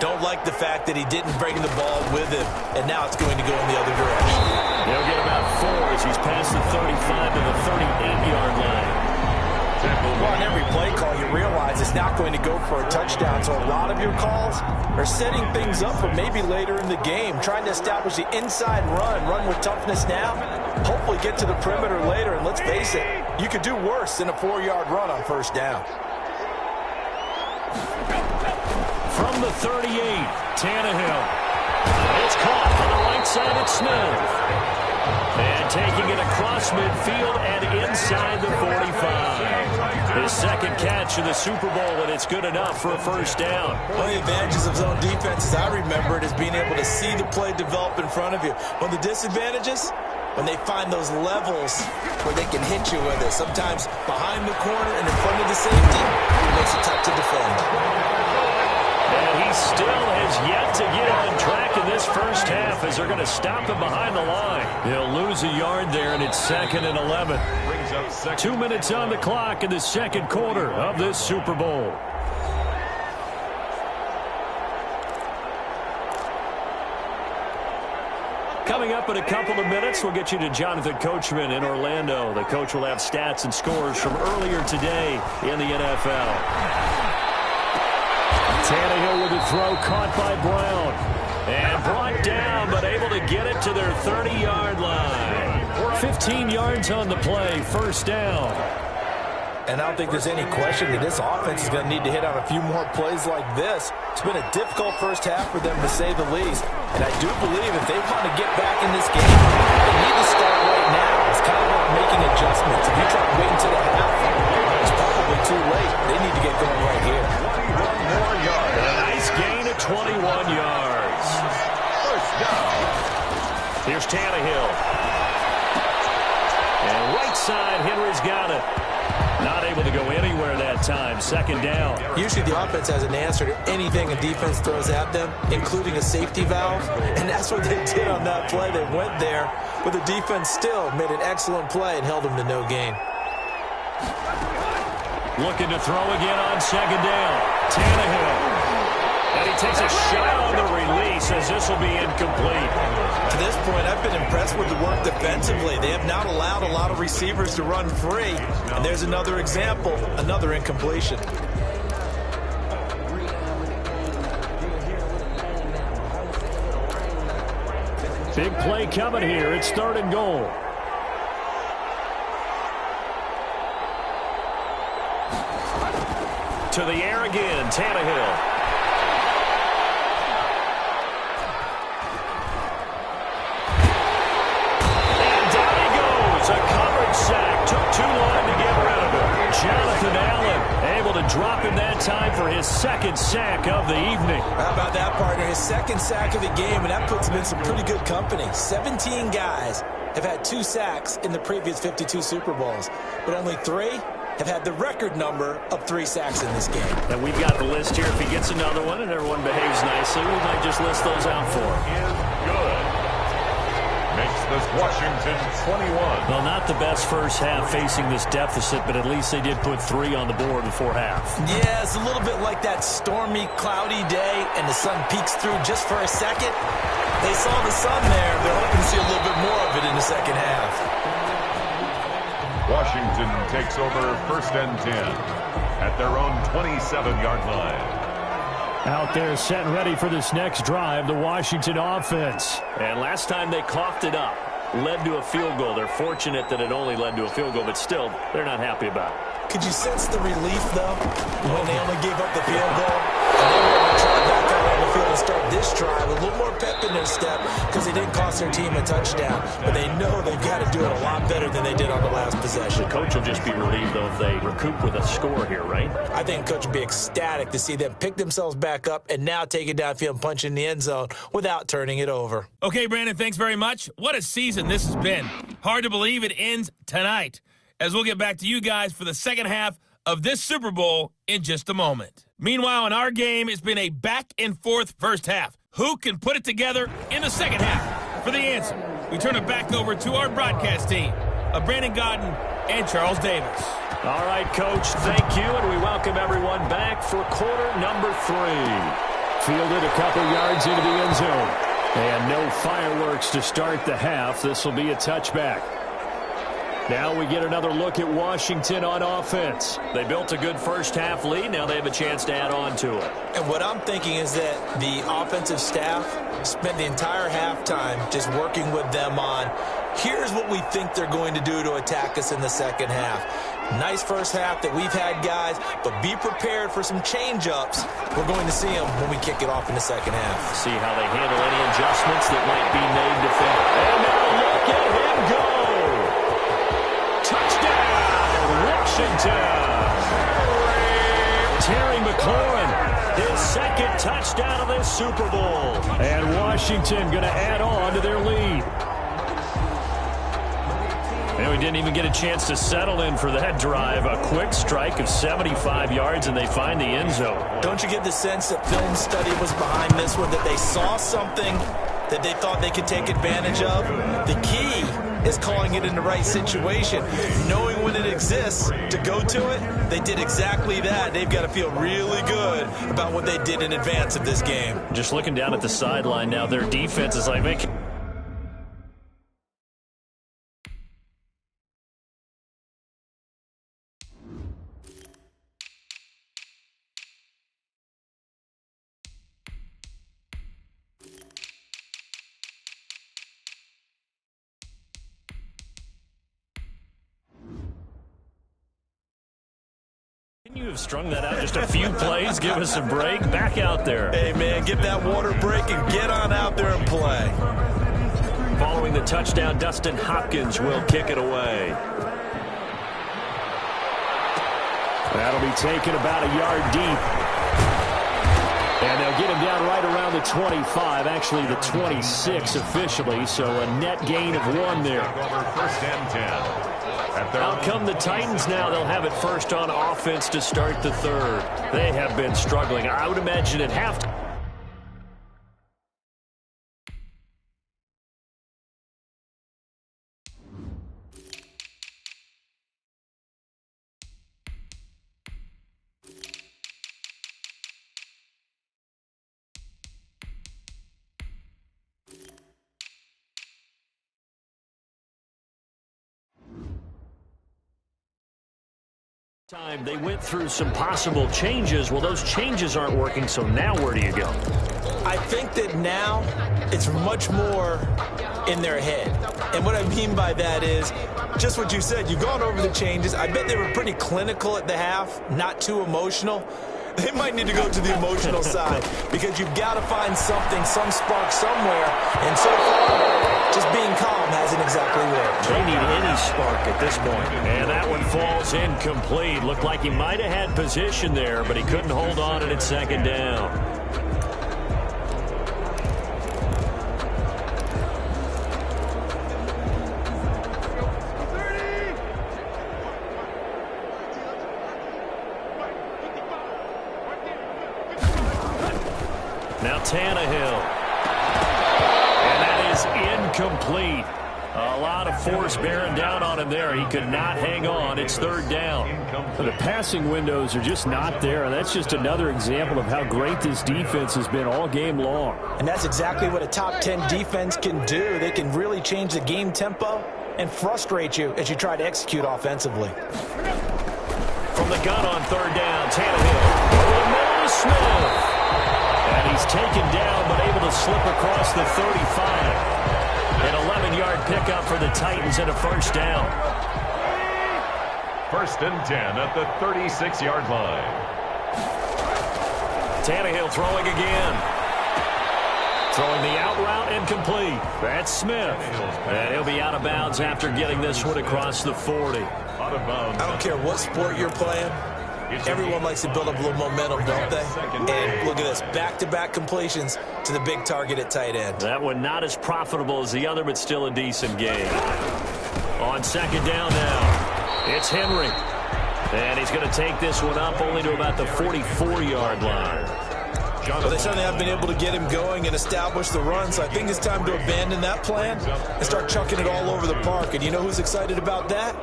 Don't like the fact that he didn't bring the ball with him, and now it's going to go in the other direction. He'll get about 4 as he's past the 35 to the 38-yard line. Well, on every play call, you realize it's not going to go for a touchdown, so a lot of your calls are setting things up for maybe later in the game, trying to establish the inside run with toughness now, hopefully get to the perimeter later, and let's face it, you could do worse than a 4-yard run on 1st down. From the 38, Tannehill. It's caught on the right side at Smith. And taking it across midfield and inside the 45. His second catch in the Super Bowl, and it's good enough for a 1st down. One of the advantages of zone defense, as I remember it, is being able to see the play develop in front of you. One of the disadvantages, when they find those levels where they can hit you with it, sometimes behind the corner and in front of the safety, it makes it tough to defend. And he still has yet to get on track in this first half as they're going to stop him behind the line. He'll lose a yard there, and it's 2nd and 11. 2 minutes on the clock in the second quarter of this Super Bowl. Coming up in a couple of minutes, we'll get you to Jonathan Coachman in Orlando. The coach will have stats and scores from earlier today in the NFL. Tannehill with a throw caught by Brown. And brought down, but able to get it to their 30-yard line. 15 yards on the play, 1st down. And I don't think there's any question that this offense is going to need to hit on a few more plays like this. It's been a difficult first half for them, to say the least. And I do believe if they want to get back in this game, they need to start right now. It's kind of like making adjustments. If you try to wait until the half, it's probably too late. They need to get going right here. 21 more yards. A nice gain of 21 yards. 1st down. Here's Tannehill. And right side, Henry's got it. Not able to go anywhere that time. 2nd down. Usually the offense has an answer to anything a defense throws at them, including a safety valve. And that's what they did on that play. They went there, but the defense still made an excellent play and held them to no gain. Looking to throw again on 2nd down. Tannehill. And he takes a shot on the release as this will be incomplete. To this point, I've been impressed with the work defensively. They have not allowed a lot of receivers to run free. And there's another example, another incompletion. Big play coming here. It's 3rd and goal. To the air again, Tannehill. Sack. Took too long to get rid of it. Jonathan Allen able to drop him that time for his 2nd sack of the evening. How about that, partner? His 2nd sack of the game, and that puts him in some pretty good company. 17 guys have had 2 sacks in the previous 52 Super Bowls, but only 3 have had the record number of 3 sacks in this game. And we've got the list here. If he gets another one and everyone behaves nicely, we might just list those out for him. Is good. Makes this Washington 21. Well, not the best first half facing this deficit, but at least they did put 3 on the board before half. Yeah, it's a little bit like that stormy, cloudy day, and the sun peeks through just for a second. They saw the sun there. They're hoping to see a little bit more of it in the second half. Washington takes over 1st and 10 at their own 27-yard line. Out there set and ready for this next drive, the Washington offense. And last time they coughed it up, led to a field goal. They're fortunate that it only led to a field goal, but still, they're not happy about it. Could you sense the relief, though, when they only gave up the field goal? And they were able to try back out on the field and start this drive. A little more pep in their step because they didn't cost their team a touchdown. But they know they've got to do it a lot better than they did on the last possession. Coach will just be relieved, though, if they recoup with a score here, right? I think Coach will be ecstatic to see them pick themselves back up and now take it downfield and punch in the end zone without turning it over. Okay, Brandon, thanks very much. What a season this has been. Hard to believe it ends tonight, as we'll get back to you guys for the second half of this Super Bowl in just a moment. Meanwhile, in our game, it's been a back-and-forth first half. Who can put it together in the second half? For the answer, we turn it back over to our broadcast team of Brandon Godden and Charles Davis. All right, Coach, thank you, and we welcome everyone back for quarter number 3. Fielded a couple yards into the end zone. And no fireworks to start the half. This will be a touchback. Now we get another look at Washington on offense. They built a good first half lead. Now they have a chance to add on to it. And what I'm thinking is that the offensive staff spent the entire halftime just working with them on, here's what we think they're going to do to attack us in the second half. Nice first half that we've had, guys, but be prepared for some change-ups. We're going to see them when we kick it off in the second half. See how they handle any adjustments that might be made to fit. And now look at him go. Touchdown, Washington. Terry McLaurin, his second touchdown of this Super Bowl. And Washington going to add on to their lead. And we didn't even get a chance to settle in for that drive. A quick strike of 75 yards, and they find the end zone. Don't you get the sense that film study was behind this one, that they saw something that they thought they could take advantage of? The key is calling it in the right situation, knowing when it exists to go to it. They did exactly that. They've got to feel really good about what they did in advance of this game. Just looking down at the sideline now, their defense is like, making. You have strung that out just a few plays. Give us a break. Back out there. Hey, man, get that water break and get on out there and play. Following the touchdown, Dustin Hopkins will kick it away. That'll be taken about a yard deep. And they'll get him down right around the 25, actually the 26 officially, so a net gain of 1 there. First and 10. Out come the Titans now. They'll have it first on offense to start the third. They have been struggling. I would imagine at halftime. They went through some possible changes. Well, those changes aren't working, so now where do you go? I think that now it's much more in their head. And what I mean by that is just what you said. You've gone over the changes. I bet they were pretty clinical at the half, not too emotional. They might need to go to the emotional side because you've got to find something, some spark somewhere. And so far, just being calm hasn't exactly worked. They need any spark at this point. And that one falls incomplete. Looked like he might have had position there, but he couldn't hold on at second down. Tannehill. And that is incomplete. A lot of force bearing down on him there. He could not hang on. It's third down. The passing windows are just not there. That's just another example of how great this defense has been all game long. And that's exactly what a top 10 defense can do. They can really change the game tempo and frustrate you as you try to execute offensively. From the gun on third down, Tannehill over the middle to Smith. And he's taken down but able to slip across the 35. An 11-yard pickup for the Titans and a first down. First and 10 at the 36-yard line. Tannehill throwing again. Throwing the out route incomplete. That's Smith. And he'll be out of bounds after getting this one across the 40. Out of bounds. I don't care what sport you're playing. Everyone likes to build up a little momentum, don't they? And look at this, back-to-back completions to the big target at tight end. That one not as profitable as the other, but still a decent game. On second down now, it's Henry. And he's going to take this one up only to about the 44-yard line. Well, they certainly have been able to get him going and establish the run, so I think it's time to abandon that plan and start chucking it all over the park. And you know who's excited about that?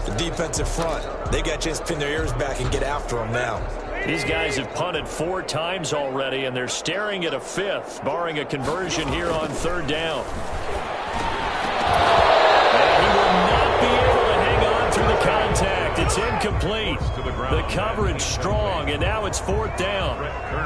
The defensive front. They got a chance to pin their ears back and get after them now. These guys have punted 4 times already, and they're staring at a 5th, barring a conversion here on third down. And he will not be able to hang on through the contact. It's incomplete. The coverage strong, and now it's fourth down.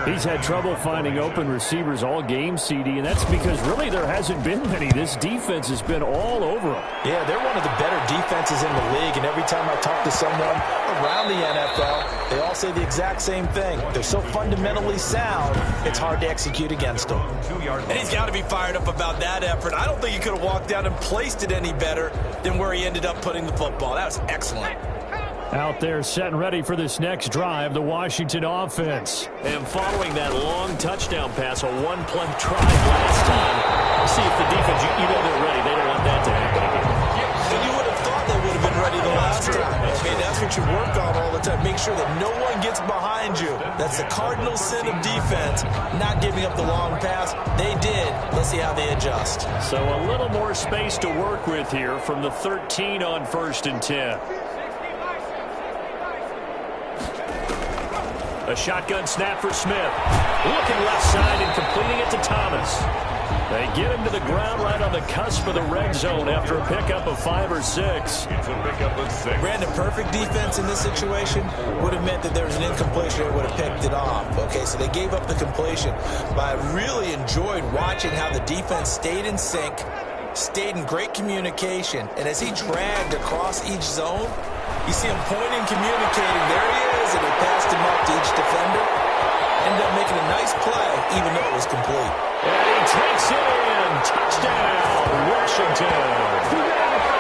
He's had trouble finding open receivers all game, CD, and that's because really there hasn't been many. This defense has been all over them. Yeah, they're one of the better defenses in the league, and every time I talk to someone around the NFL, they all say the exact same thing. They're so fundamentally sound, it's hard to execute against them. And he's got to be fired up about that effort. I don't think he could have walked down and placed it any better than where he ended up putting the football. That was excellent. Out there set and ready for this next drive, the Washington offense. And following that long touchdown pass, a one-play drive last time. See if the defense, you know they're ready. They don't want that to happen again. And you would have thought they would have been ready the last time. Okay, that's what you work on all the time. Make sure that no one gets behind you. That's the cardinal sin of defense, not giving up the long pass. They did. Let's see how they adjust. So a little more space to work with here from the 13 on first and 10. A shotgun snap for Smith. Looking left side and completing it to Thomas. They get him to the ground right on the cusp of the red zone after a pickup of 5 or 6. It's a pickup of 6. Brandon, perfect defense in this situation would have meant that there was an incompletion and would have picked it off. Okay, so they gave up the completion. But I really enjoyed watching how the defense stayed in sync, stayed in great communication, and as he dragged across each zone, you see him pointing, communicating. There he is, and he passed him up to each defender. Ended up making a nice play, even though it was complete. And he takes it in. Touchdown, Washington.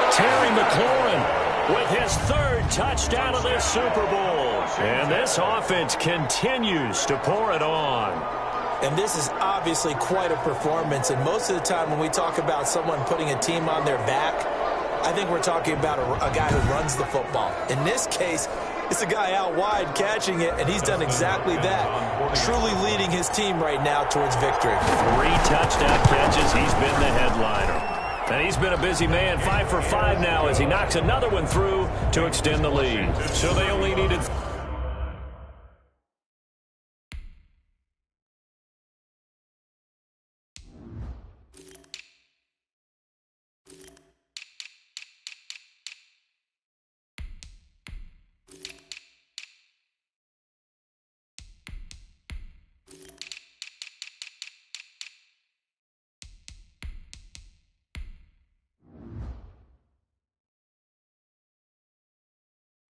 Terry McLaurin with his 3rd touchdown of this Super Bowl. And this offense continues to pour it on. And this is obviously quite a performance. And most of the time when we talk about someone putting a team on their back, I think we're talking about a guy who runs the football. In this case, it's a guy out wide catching it, and he's done exactly that, truly leading his team right now towards victory. 3 touchdown catches. He's been the headliner. And he's been a busy man, 5 for 5 now as he knocks another one through to extend the lead. So they only needed...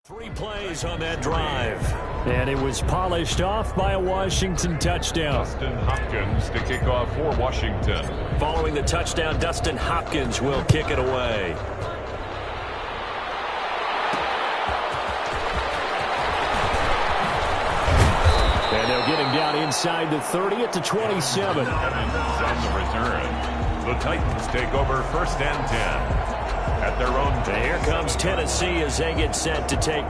Three plays on that drive. And it was polished off by a Washington touchdown. Dustin Hopkins to kick off for Washington. Following the touchdown, Dustin Hopkins will kick it away. And they'll get him down inside the 30 at the 27. Evans on the return. The Titans take over first and 10. At their own. And here comes Tennessee as they get set to take.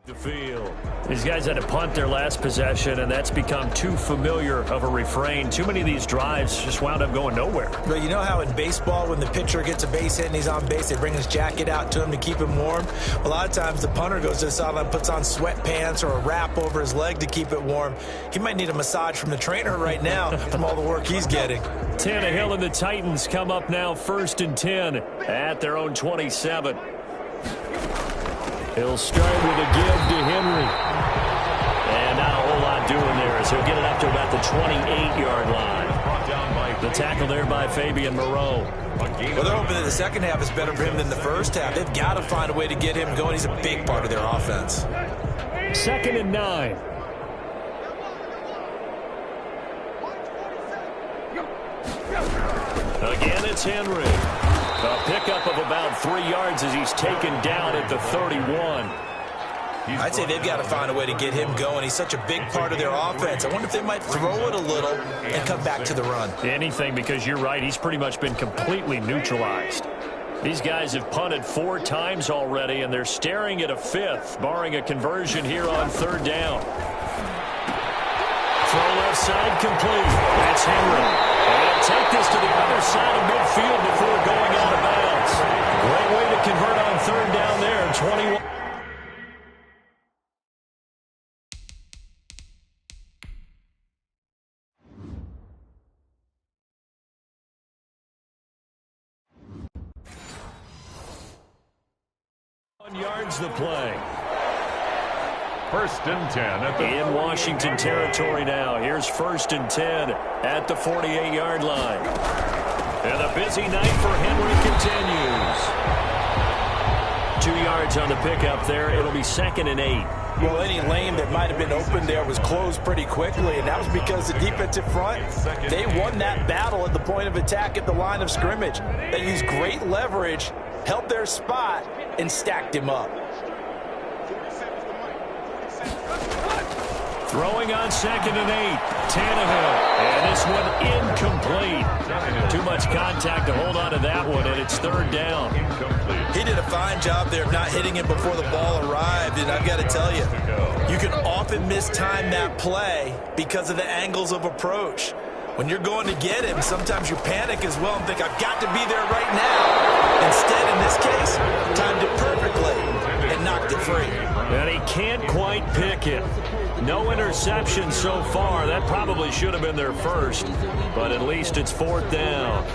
The field. These guys had to punt their last possession, and that's become too familiar of a refrain. Too many of these drives just wound up going nowhere. But you know how in baseball, when the pitcher gets a base hit and he's on base, they bring his jacket out to him to keep him warm? A lot of times the punter goes to the sideline, puts on sweatpants or a wrap over his leg to keep it warm. He might need a massage from the trainer right now from all the work he's getting. Tannehill and the Titans come up now 1st and 10 at their own 27. He'll start with a give to Henry. And not a whole lot doing there as he'll get it up to about the 28-yard line. The tackle there by Fabian Moreau. Well, they're hoping that the second half is better for him than the first half. They've got to find a way to get him going. He's a big part of their offense. 2nd and 9. Again, it's Henry. A pickup of about 3 yards as he's taken down at the 31. I'd say they've got to find a way to get him going. He's such a big part of their offense. I wonder if they might throw it a little and come back to the run. Anything, because you're right. He's pretty much been completely neutralized. These guys have punted 4 times already, and they're staring at a 5th, barring a conversion here on 3rd down. Throw left side complete. That's Henry. And they'll take this to the other side of midfield before going out of bounds. Great way to convert on 3rd down there. 21. Yards the play. 1st and 10 in Washington territory now. Here's 1st and 10 at the 48-yard line. And the busy night for Henry continues. 2 yards on the pickup there. It'll be 2nd and 8. Well, any lane that might have been open there was closed pretty quickly, and that was because the defensive front, they won that battle at the point of attack at the line of scrimmage. They used great leverage, held their spot, and stacked him up. Throwing on 2nd and 8. Tannehill. And this one incomplete. Too much contact to hold on to that one, and it's 3rd down. He did a fine job there of not hitting him before the ball arrived, and I've got to tell you, you can often mistime that play because of the angles of approach. When you're going to get him, sometimes you panic as well and think, I've got to be there right now. Instead, in this case, timed it perfectly and knocked it free. And he can't quite pick it. No interception so far. That probably should have been their first, but at least it's 4th down.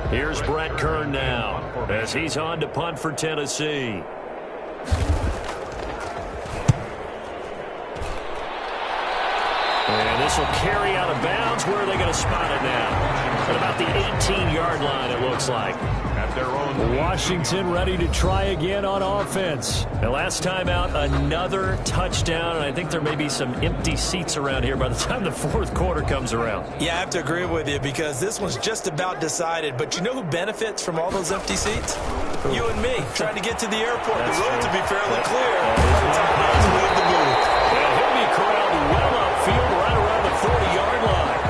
Here's Brett Kern now as he's on to punt for Tennessee. And this will carry out of bounds. Where are they going to spot it now? At about the 18-yard line, it looks like. At their own. Washington ready to try again on offense. The last time out, another touchdown, and I think there may be some empty seats around here by the time the 4th quarter comes around. Yeah, I have to agree with you because this one's just about decided. But you know who benefits from all those empty seats? You and me, trying to get to the airport. The roads will be fairly clear by the time guys leave the booth. And he'll be corralled well upfield right around the 40-yard line.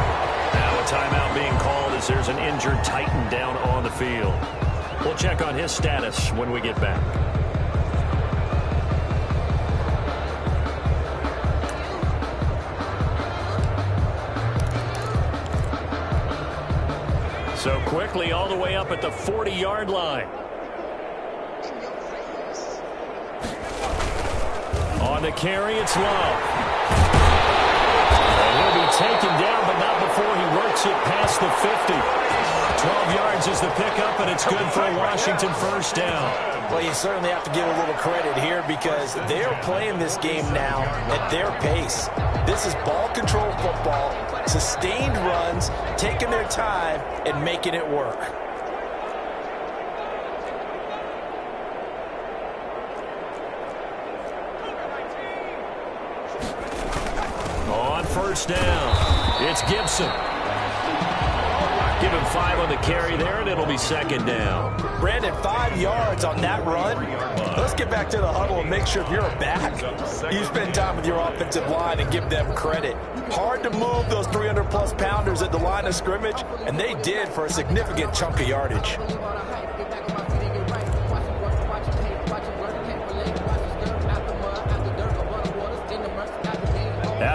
Now a timeout being called as there's an injured Titan down on the field. We'll check on his status when we get back. So quickly all the way up at the 40-yard line. On the carry, it's Love. And he'll be taken down, but not before he works it past the 50. 12 yards is the pickup, and it's good for a Washington 1st down. Well, you certainly have to give a little credit here because they're playing this game now at their pace. This is ball control football, sustained runs, taking their time, and making it work. On 1st down, it's Gibson. Give him 5 on the carry there, and it'll be 2nd down. Brandon, 5 yards on that run. Let's get back to the huddle and make sure if you're a back, you spend time with your offensive line and give them credit. Hard to move those 300-plus pounders at the line of scrimmage, and they did for a significant chunk of yardage.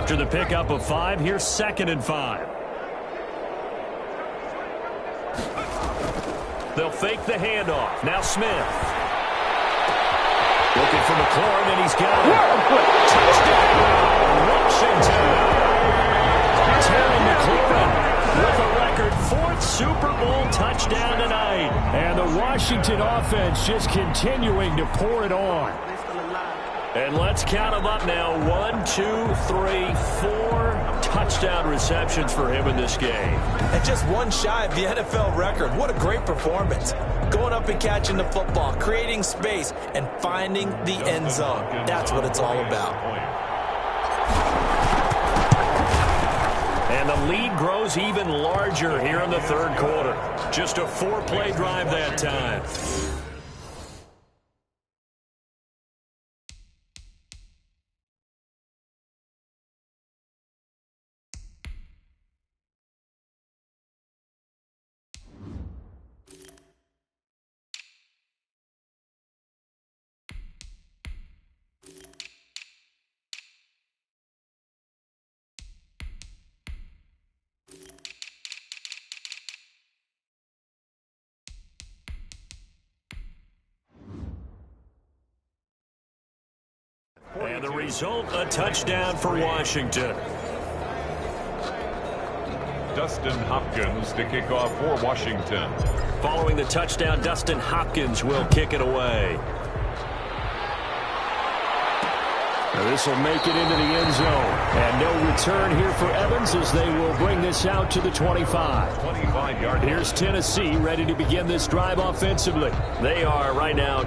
After the pickup of 5, here's 2nd and 5. They'll fake the handoff. Now Smith. Looking for McLaurin, and he's got it. Touchdown, Washington. Terry McLaurin with a record 4th Super Bowl touchdown tonight. And the Washington offense just continuing to pour it on. And let's count them up now. 1, 2, 3, 4 touchdown receptions for him in this game. And just one shy of the NFL record. What a great performance. Going up and catching the football, creating space, and finding the end zone. That's what it's all about. And the lead grows even larger here in the 3rd quarter. Just a 4-play drive that time. And the result, a touchdown for Washington. Dustin Hopkins to kick off for Washington. Following the touchdown, Dustin Hopkins will kick it away. Now this will make it into the end zone. And no return here for Evans as they will bring this out to the 25. 25-yard. Here's Tennessee ready to begin this drive offensively. They are right now.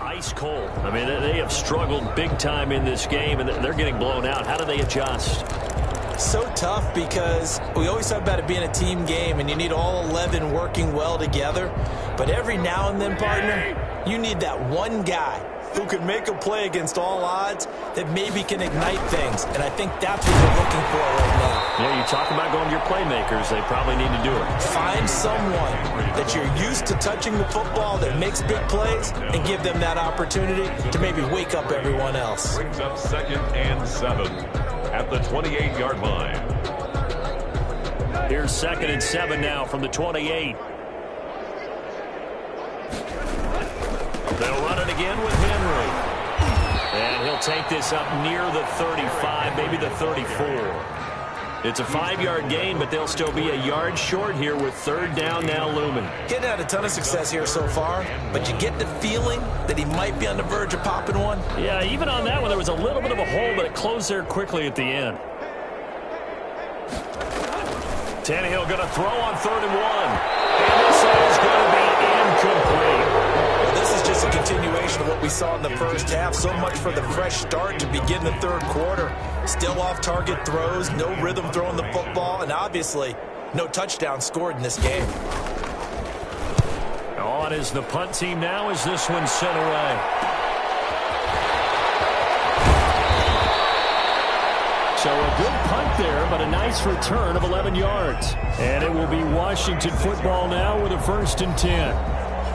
Ice cold. I mean, they have struggled big time in this game, and they're getting blown out. How do they adjust? So tough because we always talk about it being a team game, and you need all 11 working well together. But every now and then, partner, you need that one guy who can make a play against all odds that maybe can ignite things. And I think that's what they're looking for right now. Yeah, you talk about going to your playmakers. They probably need to do it. Find someone that you're used to touching the football that makes big plays and give them that opportunity to maybe wake up everyone else. Brings up 2nd and 7 at the 28-yard line. Here's 2nd and 7 now from the 28. They'll run it again with Henry. And he'll take this up near the 35, maybe the 34. It's a 5-yard gain, but they'll still be a yard short here with 3rd down now looming. Getting had a ton of success here so far, but you get the feeling that he might be on the verge of popping one. Yeah, even on that one, there was a little bit of a hole, but it closed there quickly at the end. Tannehill going to throw on 3rd and 1. And this is going to be incomplete. This is just a continuation of what we saw in the first half. So much for the fresh start to begin the 3rd quarter. Still off-target throws, no rhythm throwing the football, and obviously no touchdown scored in this game. On is the punt team now as this one sent away. So a good punt there, but a nice return of 11 yards. And it will be Washington football now with a 1st and 10.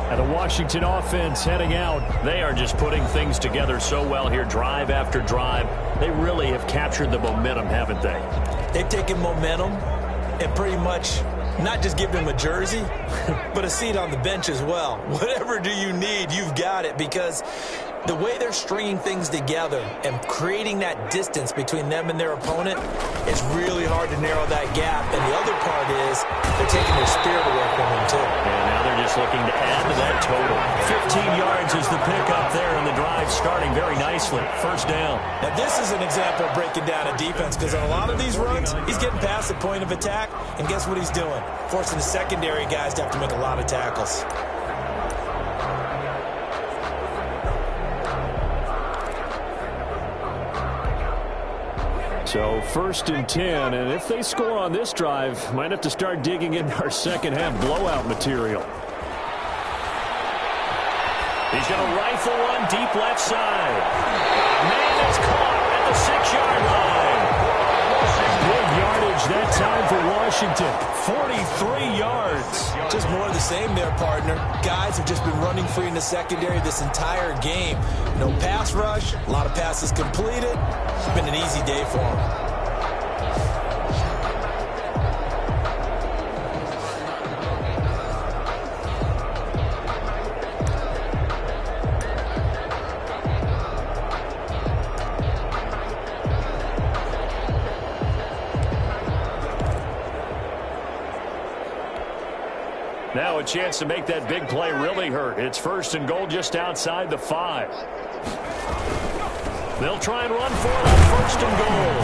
And the Washington offense heading out. They are just putting things together so well here, drive after drive. They really have captured the momentum, haven't they? They've taken momentum and pretty much not just given him a jersey, but a seat on the bench as well. Whatever do you need, you've got it, because the way they're stringing things together and creating that distance between them and their opponent, it's really hard to narrow that gap. And the other part is they're taking their spirit away from them, too. And now they're just looking to add to that total. 15 yards is the pickup there, and the drive starting very nicely. 1st down. Now, this is an example of breaking down a defense, because on a lot of these runs, he's getting past the point of attack, and guess what he's doing? Forcing the secondary guys to have to make a lot of tackles. So 1st and 10, and if they score on this drive, might have to start digging into our second half blowout material. He's going to rifle one deep left side. Man, it's caught at the 6-yard line. Big yardage that time for Washington. 43 yards. Just more of the same there, partner. Guys have just been running free in the secondary this entire game. No pass rush, a lot of passes completed. It's been an easy day for them. Now a chance to make that big play really hurt. It's 1st and goal just outside the 5. They'll try and run for it on 1st and goal.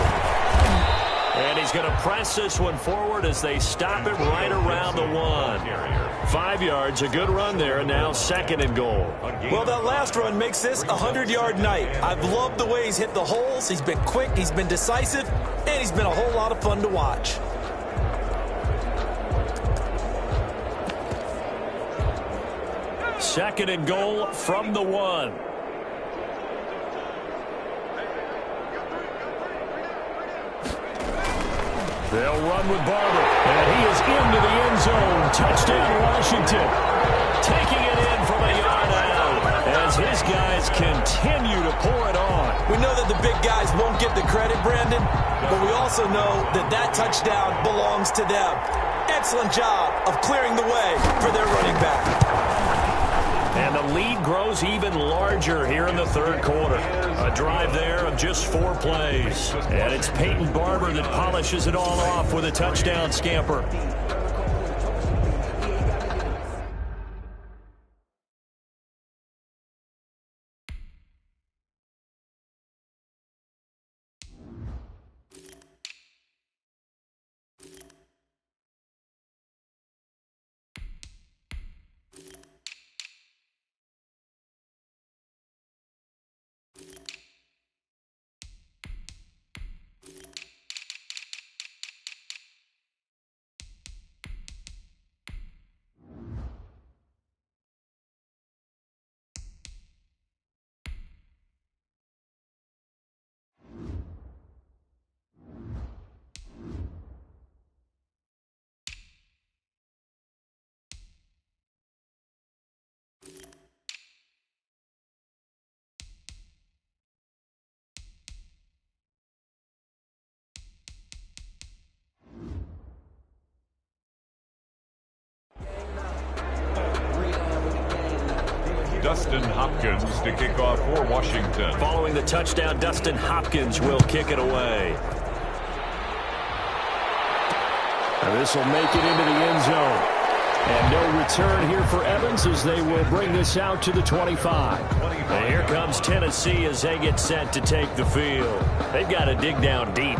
And he's going to press this one forward as they stop it right around the 1. 5 yards, a good run there, and now 2nd and goal. Well, that last run makes this a 100-yard night. I've loved the way he's hit the holes. He's been quick, he's been decisive, and he's been a whole lot of fun to watch. Second and goal from the 1. They'll run with Barber. And he is into the end zone. Touchdown, Washington. Taking it in from a yard out as his guys continue to pour it on. We know that the big guys won't get the credit, Brandon, but we also know that that touchdown belongs to them. Excellent job of clearing the way for their running back. And the lead grows even larger here in the 3rd quarter. A drive there of just 4 plays. And it's Peyton Barber that polishes it all off with a touchdown scamper. Dustin Hopkins to kick off for Washington. Following the touchdown, Dustin Hopkins will kick it away. And this will make it into the end zone. And no return here for Evans as they will bring this out to the 25. And here comes Tennessee as they get set to take the field. They've got to dig down deep.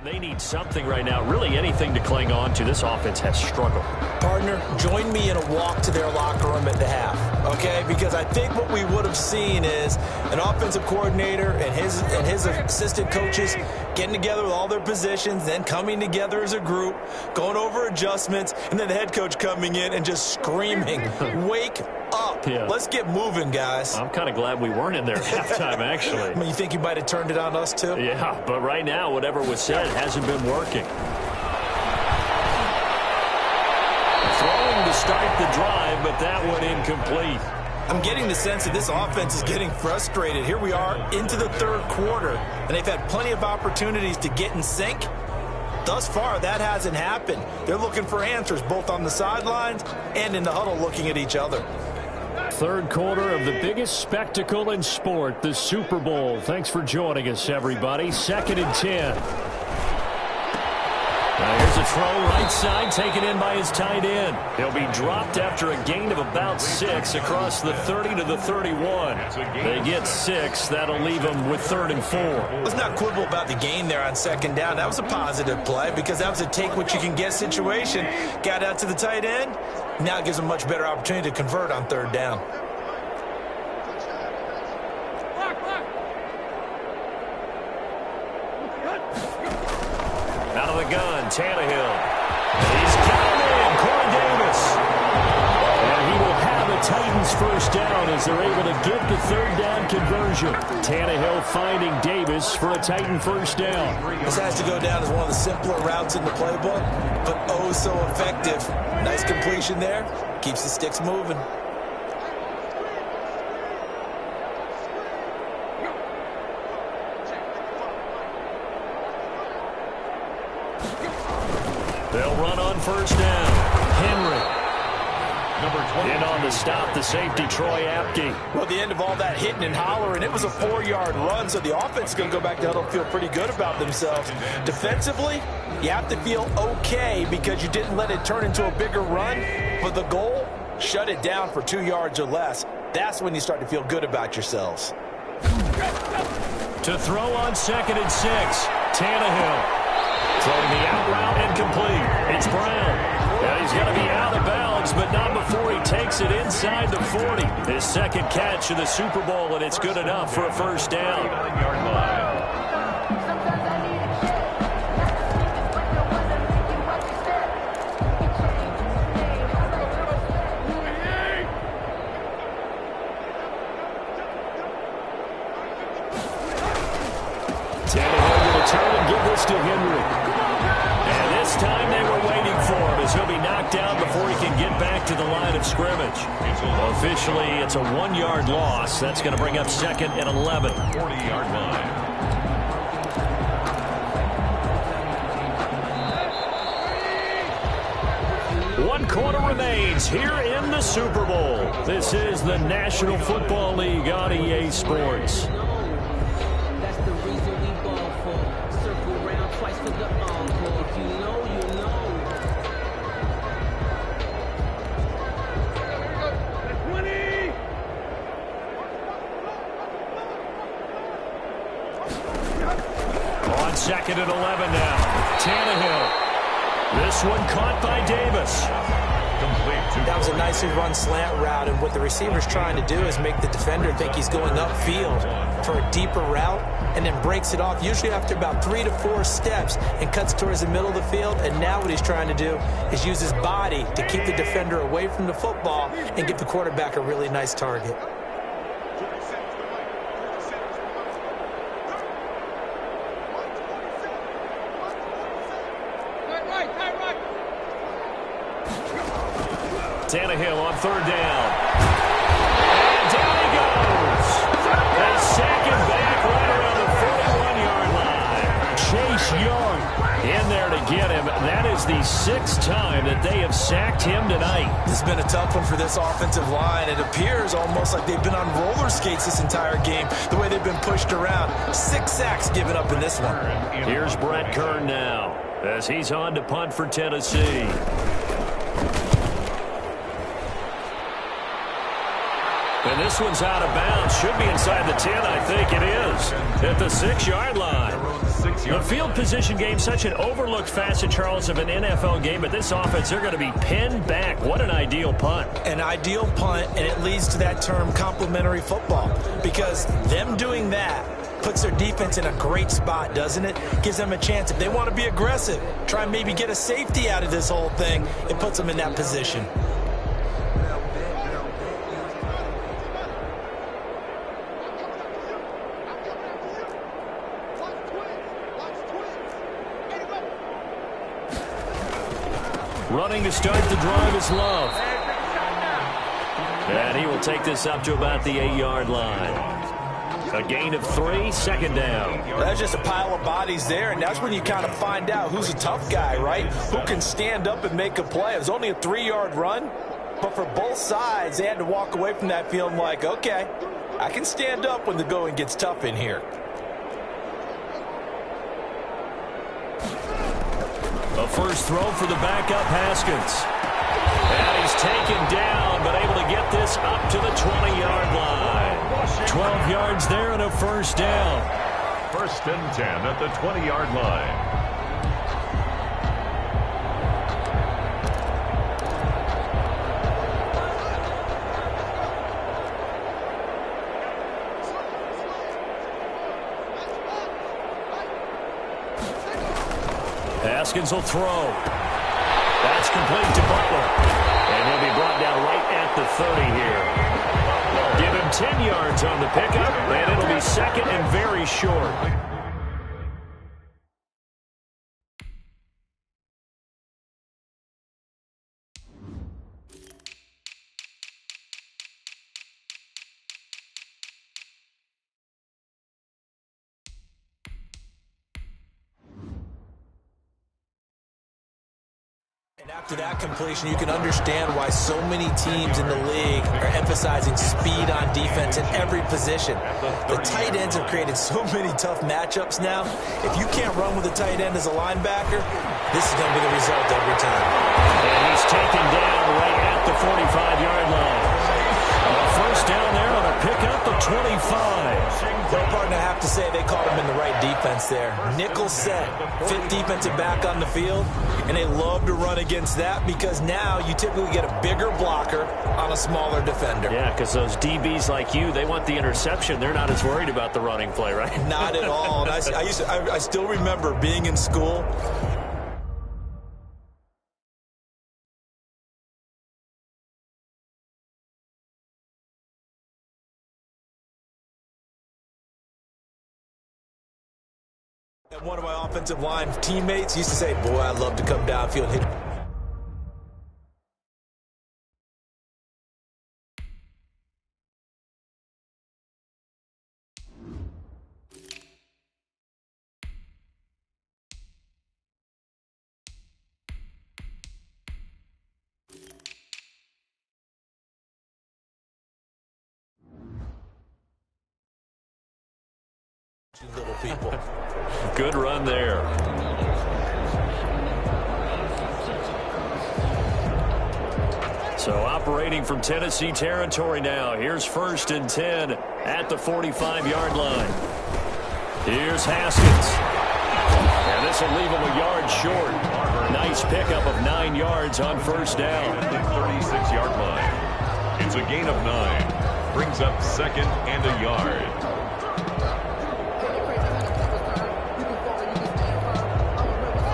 They need something right now, really anything to cling on to. This offense has struggled. Partner, join me in a walk to their locker room at the half, okay? Because I think what we would have seen is an offensive coordinator and his assistant coaches getting together with all their positions, then coming together as a group, going over adjustments, and then the head coach coming in and just screaming, wake up. Yeah. Let's get moving, guys. I'm kind of glad we weren't in there at halftime, actually. I mean, you think you might have turned it on us, too? Yeah, but right now, whatever was said hasn't been working. Throwing to start the drive, but that one incomplete. I'm getting the sense that this offense is getting frustrated. Here we are into the 3rd quarter, and they've had plenty of opportunities to get in sync. Thus far, that hasn't happened. They're looking for answers both on the sidelines and in the huddle looking at each other. third quarter of the biggest spectacle in sport, the Super Bowl. Thanks for joining us, everybody. 2nd and 10. Here's a throw right side, taken in by his tight end. He'll be dropped after a gain of about 6 across the 30 to the 31. They get 6. That'll leave them with 3rd and 4. Let's not quibble about the gain there on 2nd down. That was a positive play because that was a take-what-you-can-get situation. Got out to the tight end. Now it gives them a much better opportunity to convert on 3rd down. Out of the gun, Tannehill. He's got him in, Corey Davis. And he will have a Titans first down as they're able to get the 3rd down conversion. Tannehill finding Davis for a Titan first down. This has to go down as one of the simpler routes in the playbook, but oh so effective. Nice completion there. Keeps the sticks moving. They'll run on first down. Henry. In on the stop, the safety, Troy Apke. Well, at the end of all that hitting and hollering, it was a 4-yard run, so the offense is going to go back to huddle, feel pretty good about themselves. Defensively, you have to feel okay because you didn't let it turn into a bigger run, but the goal, shut it down for 2 yards or less. That's when you start to feel good about yourselves. To throw on 2nd and 6, Tannehill. Throwing the out route incomplete. It's Brown. Yeah, he's going to be out of bounds, but not before he takes it inside the 40. His 2nd catch of the Super Bowl, and it's good enough for a first down. Tannehill going to turn and give this to Henry. And this time they were waiting for him as he'll be knocked down before he can get back to the line of scrimmage. Officially, it's a 1-yard loss. That's going to bring up 2nd and 11. 40-yard line. One quarter remains here in the Super Bowl. This is the National Football League on EA Sports. On 2nd and 11 now. Tannehill. This one caught by Davis. That was a nicely run slant route, and what the receiver's trying to do is make the defender think he's going upfield for a deeper route and then breaks it off, usually after about 3 to 4 steps, and cuts towards the middle of the field. And now what he's trying to do is use his body to keep the defender away from the football and give the quarterback a really nice target. Tannehill on 3rd down. And down he goes. They sack him back right around the 41-yard line. Chase Young in there to get him. That is the 6th time that they have sacked him tonight. This has been a tough one for this offensive line. It appears almost like they've been on roller skates this entire game, the way they've been pushed around. 6 sacks given up in this one. Here's Brett Kern now as he's on to punt for Tennessee. And this one's out of bounds. Should be inside the 10, I think it is. At the 6-yard line. The field position game, such an overlooked facet, Charles, of an NFL game. But this offense, they're going to be pinned back. What an ideal punt. An ideal punt, and it leads to that term complementary football. Because them doing that puts their defense in a great spot, doesn't it? Gives them a chance. If they want to be aggressive, try and maybe get a safety out of this whole thing, it puts them in that position. Running to start the drive is Love. And he will take this up to about the 8-yard line. A gain of 3, 2nd down. That's just a pile of bodies there, and that's when you kind of find out who's a tough guy, right? Who can stand up and make a play. It was only a 3-yard run, But for both sides, they had to walk away from that feeling like, okay, I can stand up when the going gets tough in here. A first throw for the backup Haskins. And he's taken down, but able to get this up to the 20-yard line. 12 yards there and a first down. First and 10 at the 20-yard line. Haskins will throw. That's complete to Butler. And he'll be brought down right at the 30 here. Give him 10 yards on the pickup, and it'll be second and very short. And after that completion, you can understand why so many teams in the league are emphasizing speed on defense in every position. The tight ends have created so many tough matchups now. If you can't run with a tight end as a linebacker, this is going to be the result every time. And he's taken down right at the 45-yard line. First down there on a pickup of 25. Well, partner, I have to say they caught him in the right defense there. Nickel set, fit defensive back on the field, and they love to run against that because now you typically get a bigger blocker on a smaller defender. Yeah, because those DBs like you, they want the interception. They're not as worried about the running play, right? Not at all. And I still remember being in school. And one of my offensive line teammates used to say, boy, I'd love to come downfield and hit. Little people. Good run there. So operating from Tennessee territory now. Here's first and 10 at the 45-yard line. Here's Haskins. And this will leave him a yard short. Nice pickup of 9 yards on first down. At the 36-yard line. It's a gain of 9. Brings up second and a yard.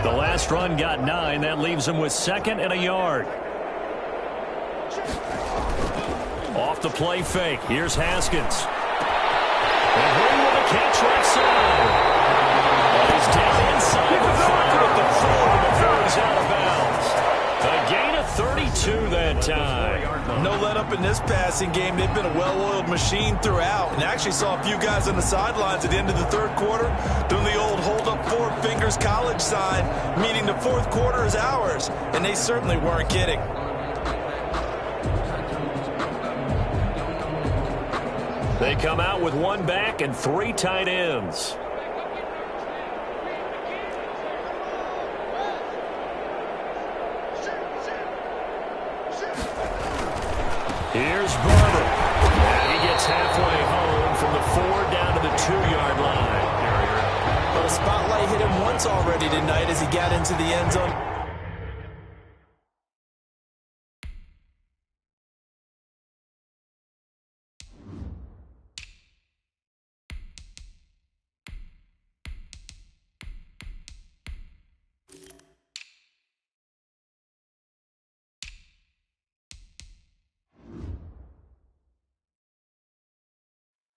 The last run got 9. That leaves him with second and a yard. Off the play fake. Here's Haskins. And Green with a catch right side. He's down inside the 5 at the 4 before he's out of bounds. A gain of 32 that time. No let up in this passing game. They've been a well-oiled machine throughout. And actually saw a few guys on the sidelines at the end of the third quarter doing the old hold up 4 fingers college sign, meaning the fourth quarter is ours. And they certainly weren't kidding. They come out with 1 back and 3 tight ends. Here's Barber. And he gets halfway home from the 4 down to the 2-yard line. But a spotlight hit him once already tonight as he got into the end zone.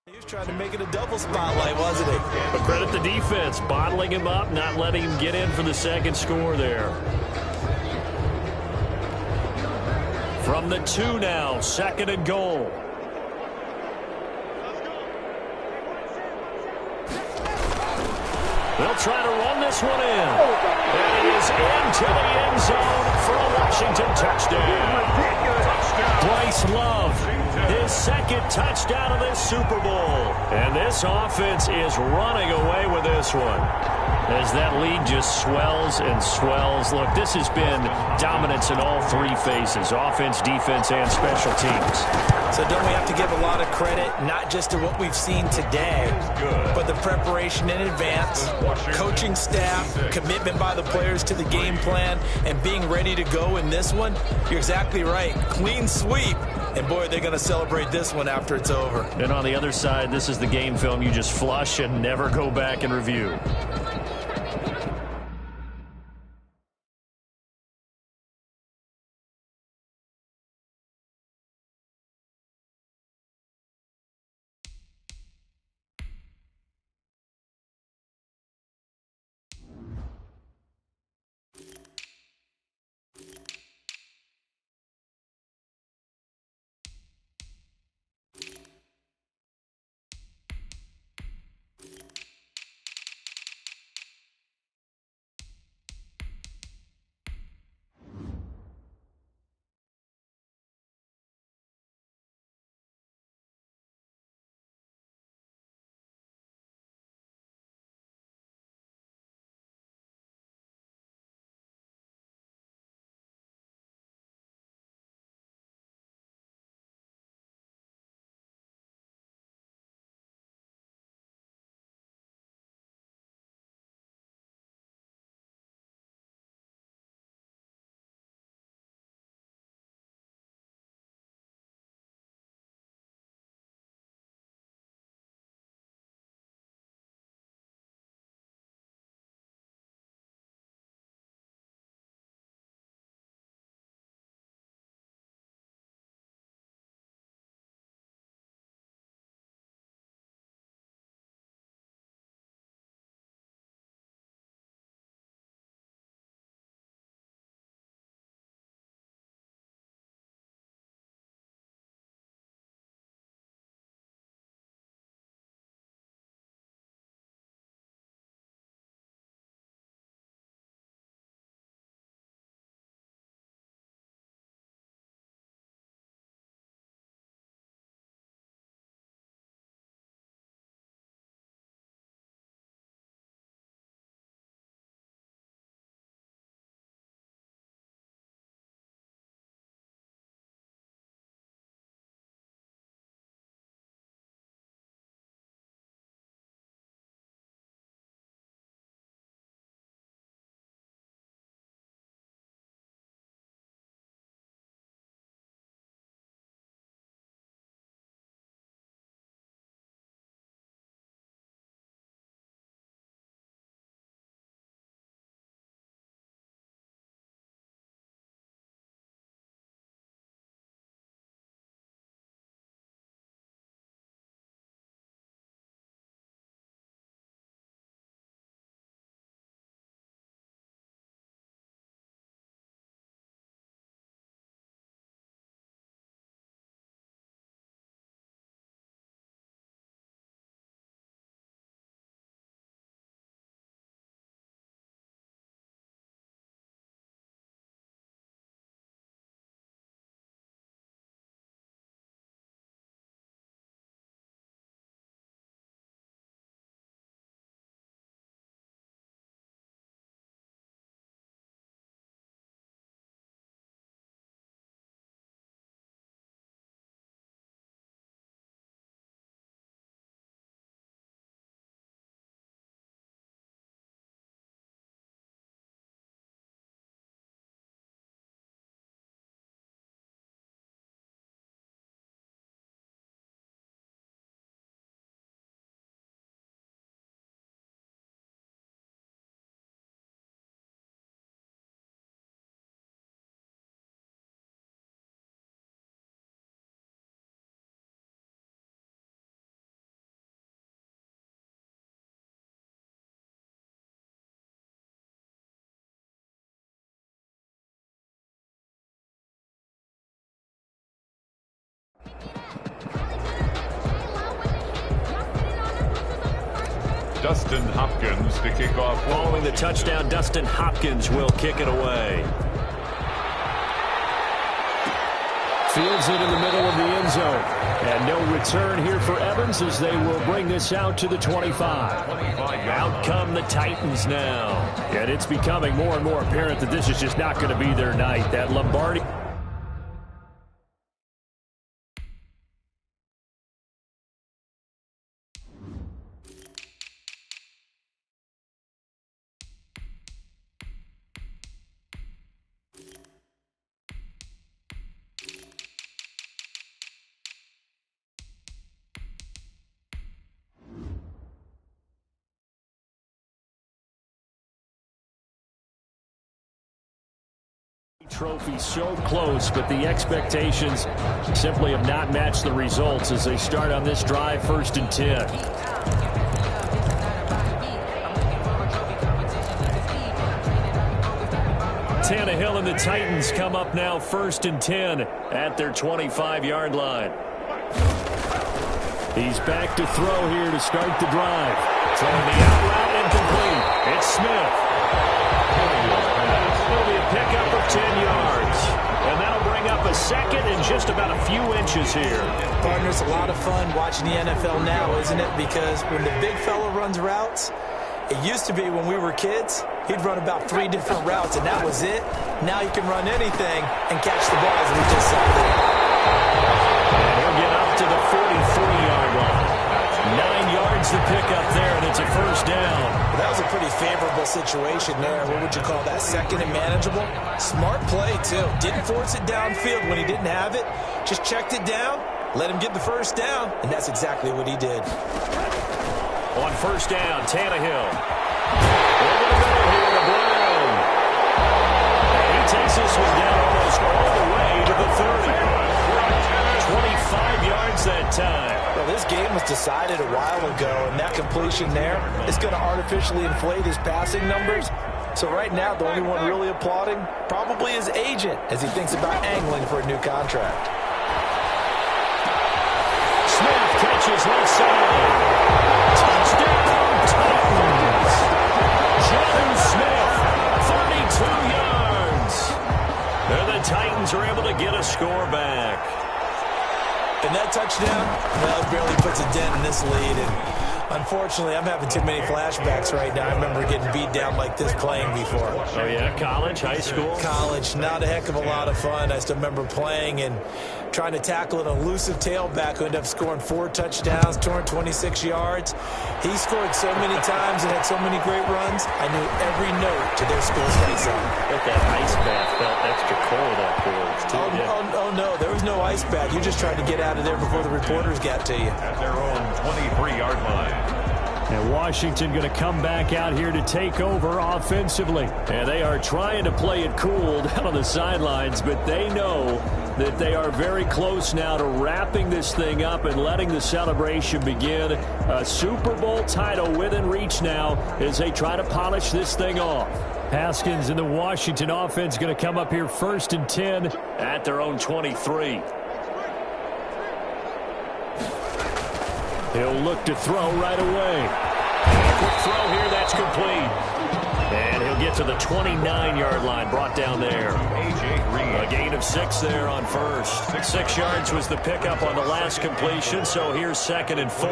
He was trying to make it a double spotlight, wasn't he? But credit the defense, bottling him up, not letting him get in for the second score there. From the 2 now, second and goal. They'll try to run this one in. And he is into the end zone for a Washington touchdown. Bryce Love, his second touchdown of this Super Bowl. And this offense is running away with this one, as that lead just swells and swells. Look, this has been dominance in all three phases, offense, defense, and special teams. So don't we have to give a lot of credit, not just to what we've seen today, but the preparation in advance, coaching staff, commitment by the players to the game plan, and being ready to go in this one? You're exactly right. Clean sweep. And, boy, they're going to celebrate this one after it's over. And on the other side, this is the game film you just flush and never go back and review. Dustin Hopkins to kick off. Following the touchdown, Dustin Hopkins will kick it away. Fields it in the middle of the end zone. And no return here for Evans as they will bring this out to the 25. Out come the Titans now. And it's becoming more and more apparent that this is just not going to be their night. That Lombardi... Trophy so close, but the expectations simply have not matched the results as they start on this drive, 1st and 10. Tannehill and the Titans come up now 1st and 10 at their 25-yard line. He's back to throw here to start the drive. Throwing the out route incomplete. It's Smith. It'll be a pickup of 10 yards. And that'll bring up a second and just about a few inches here. Partner, it's a lot of fun watching the NFL now, isn't it? Because when the big fella runs routes, it used to be when we were kids, he'd run about 3 different routes, and that was it. Now he can run anything and catch the ball, as we just saw there. And he'll get up to the 43-yard line. 9 yards to pick up there, and it's a 1st down. That was a pretty favorable situation there. What would you call that? 2nd and manageable? Smart play, too. Didn't force it downfield when he didn't have it. Just checked it down, let him get the 1st down, and that's exactly what he did. On 1st down, Tannehill. Over the middle here to Brown. And he takes this one down almost all the way to the 30. 25 yards that time. Well, this game was decided a while ago, and that completion there is going to artificially inflate his passing numbers. So right now, the only one really applauding probably his agent as he thinks about angling for a new contract. Smith catches left side. Touchdown, Titans. John Smith, 32 yards. And the Titans are able to get a score back. And that touchdown, well, it barely puts a dent in this lead. And unfortunately, I'm having too many flashbacks right now. I remember getting beat down like this playing before. Oh, yeah? College, high school? College, not a heck of a lot of fun. I still remember playing and trying to tackle an elusive tailback who ended up scoring 4 touchdowns, 226 yards. He scored so many times and had so many great runs, I knew every note to their school's fight song. Bet that ice bath felt extra cold afterwards, too. Oh, no, there was no ice bath. You just tried to get out of there before the reporters got to you. At their own 23-yard line. And Washington going to come back out here to take over offensively. And they are trying to play it cool down on the sidelines, but they know that they are very close now to wrapping this thing up and letting the celebration begin. A Super Bowl title within reach now as they try to polish this thing off. Haskins and the Washington offense going to come up here 1st and 10 at their own 23. He'll look to throw right away. Quick throw here, that's complete. And he'll get to the 29-yard line, brought down there. A gain of 6 there on 1st. 6 yards was the pickup on the last completion, so here's 2nd and 4.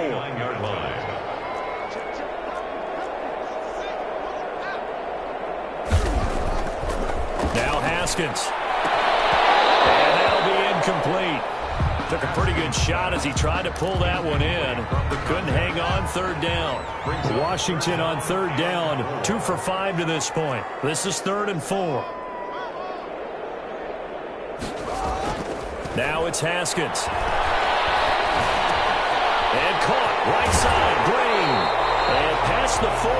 Now Haskins. And that'll be incomplete. Took a pretty good shot as he tried to pull that one in, but couldn't hang on 3rd down. Washington on 3rd down, 2 for 5 to this point. This is 3rd and 4. Now it's Haskins. And caught, right side, Green. And past the 40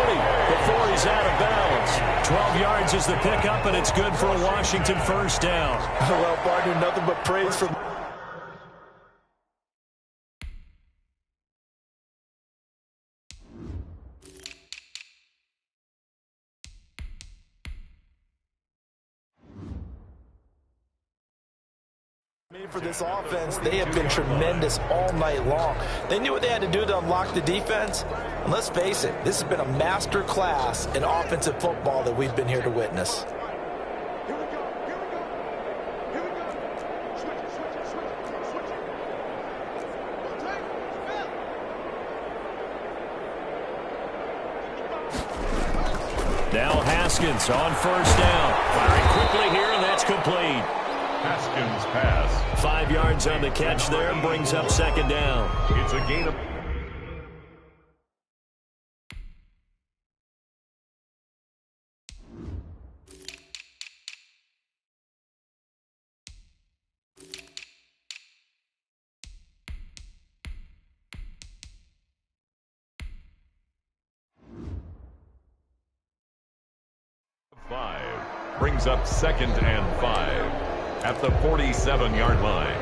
before he's out of bounds. 12 yards is the pickup, and it's good for a Washington 1st down. Well, partner, nothing but praise from... For this offense, they have been tremendous all night long. They knew what they had to do to unlock the defense. And let's face it, this has been a master class in offensive football that we've been here to witness. Now Haskins on first down. Firing quickly here, and that's complete. Haskins pass. 5 yards on the catch there, brings up second down. It's a gain of... Brings up 2nd and 5 at the 47-yard line.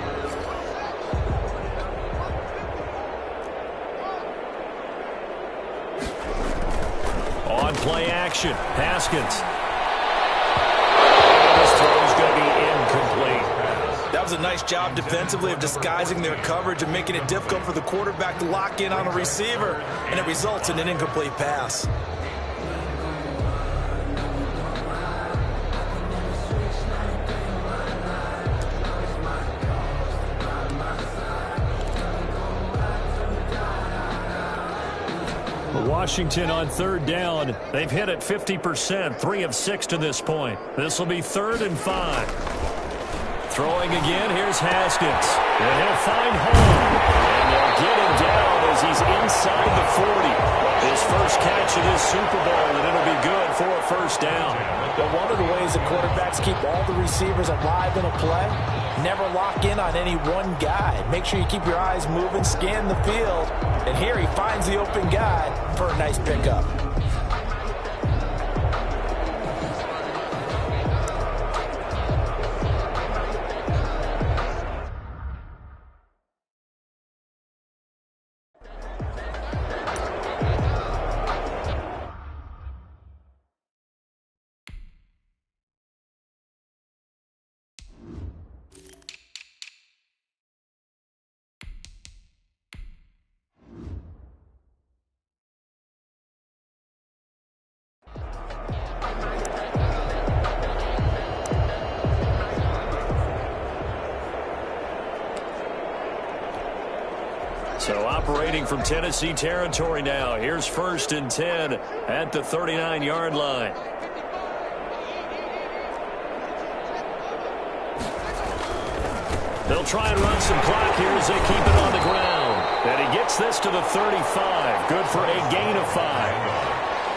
On play action, Haskins. This throw is going to be incomplete. That was a nice job defensively of disguising their coverage and making it difficult for the quarterback to lock in on a receiver, and it results in an incomplete pass. Washington on 3rd down. They've hit it 50%, 3 of 6 to this point. This will be 3rd and 5. Throwing again, here's Haskins. And he'll find home. And they'll get him down as he's inside the 40. His first catch of this Super Bowl, and it'll be good for a first down. But one of the ways the quarterbacks keep all the receivers alive in a play, never lock in on any one guy. Make sure you keep your eyes moving, scan the field, and here he finds the open guy for a nice pickup. So operating from Tennessee territory now. Here's 1st and 10 at the 39-yard line. They'll try and run some clock here as they keep it on the ground. And he gets this to the 35. Good for a gain of 5.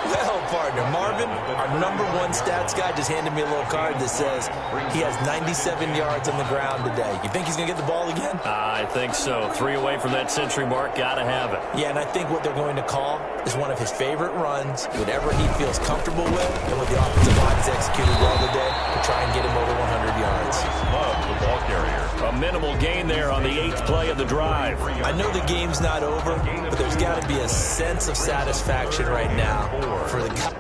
Well, partner, Marvin, our #1 stats guy just handed me a little card that says he has 97 yards on the ground today. You think he's going to get the ball again? I think so. 3 away from that century mark. Got to have it. Yeah, and I think what they're going to call is one of his favorite runs, whatever he feels comfortable with, and what the offensive line has executed well today to try and get him over 100 yards. Love the ball carrier. A minimal gain there on the 8th play of the drive. I know the game's not over, but there's got to be a sense of satisfaction right now for the guy.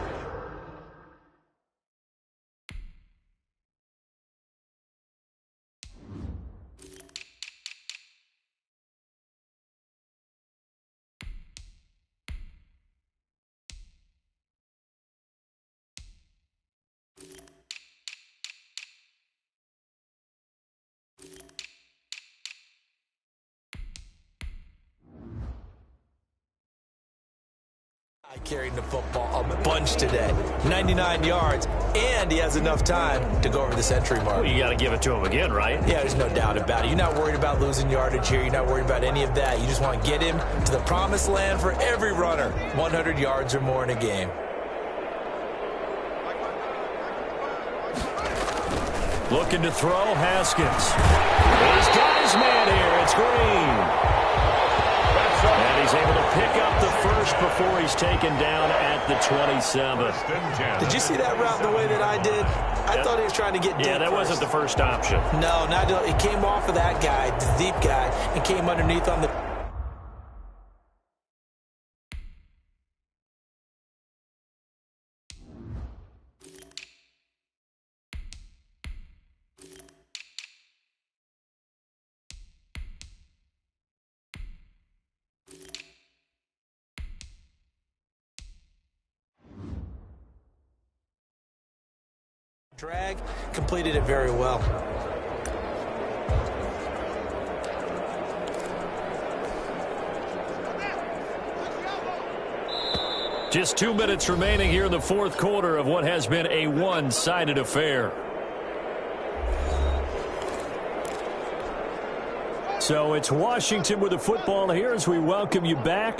Carried the football a bunch today. 99 yards, and he has enough time to go over the century mark. Well, you got to give it to him again, right? Yeah, there's no doubt about it. You're not worried about losing yardage here. You're not worried about any of that. You just want to get him to the promised land for every runner. 100 yards or more in a game. Looking to throw, Haskins. He's got his man here. It's Green. And he's able to pick up the first before he's taken down at the 27. Did you see that route the way that I did? I thought he was trying to get deep. Yeah, that wasn't the first option. No, not it came off of that guy, the deep guy, and came underneath on the... drag, completed it very well. Just 2 minutes remaining here in the fourth quarter of what has been a one-sided affair. So it's Washington with the football here as we welcome you back.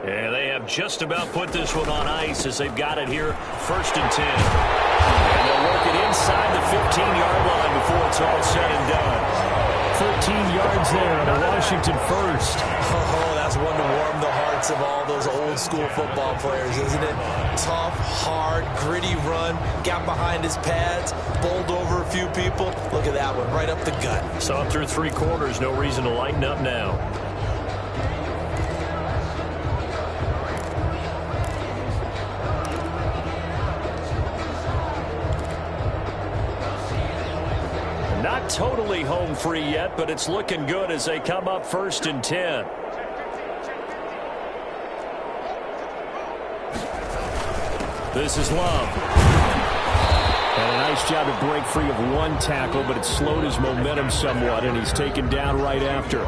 And they have just about put this one on ice as they've got it here, 1st and 10. And they'll work it inside the 15-yard line before it's all said and done. 13 yards there on a Washington first. Oh, that's one to warm the hearts of all those old-school football players, isn't it? Tough, hard, gritty run, got behind his pads, bowled over a few people. Look at that one, right up the gut. Saw him through 3 quarters, no reason to lighten up now. Not totally home free yet, but it's looking good as they come up 1st and 10. This is Love. And a nice job to break free of 1 tackle, but it slowed his momentum somewhat, and he's taken down right after.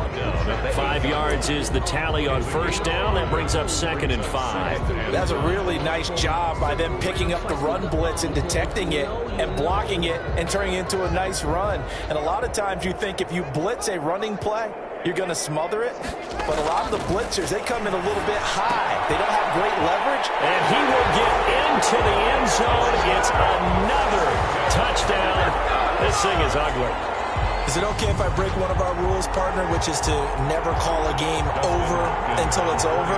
5 yards is the tally on 1st down. That brings up 2nd and 5. That's a really nice job by them picking up the run blitz and detecting it and blocking it and turning it into a nice run. And a lot of times you think if you blitz a running play, you're going to smother it. But a lot of the blitzers, they come in a little bit high. They don't have great leverage. And he will get into the end zone. It's another touchdown. This thing is ugly. Is it okay if I break one of our rules, partner, which is to never call a game over until it's over?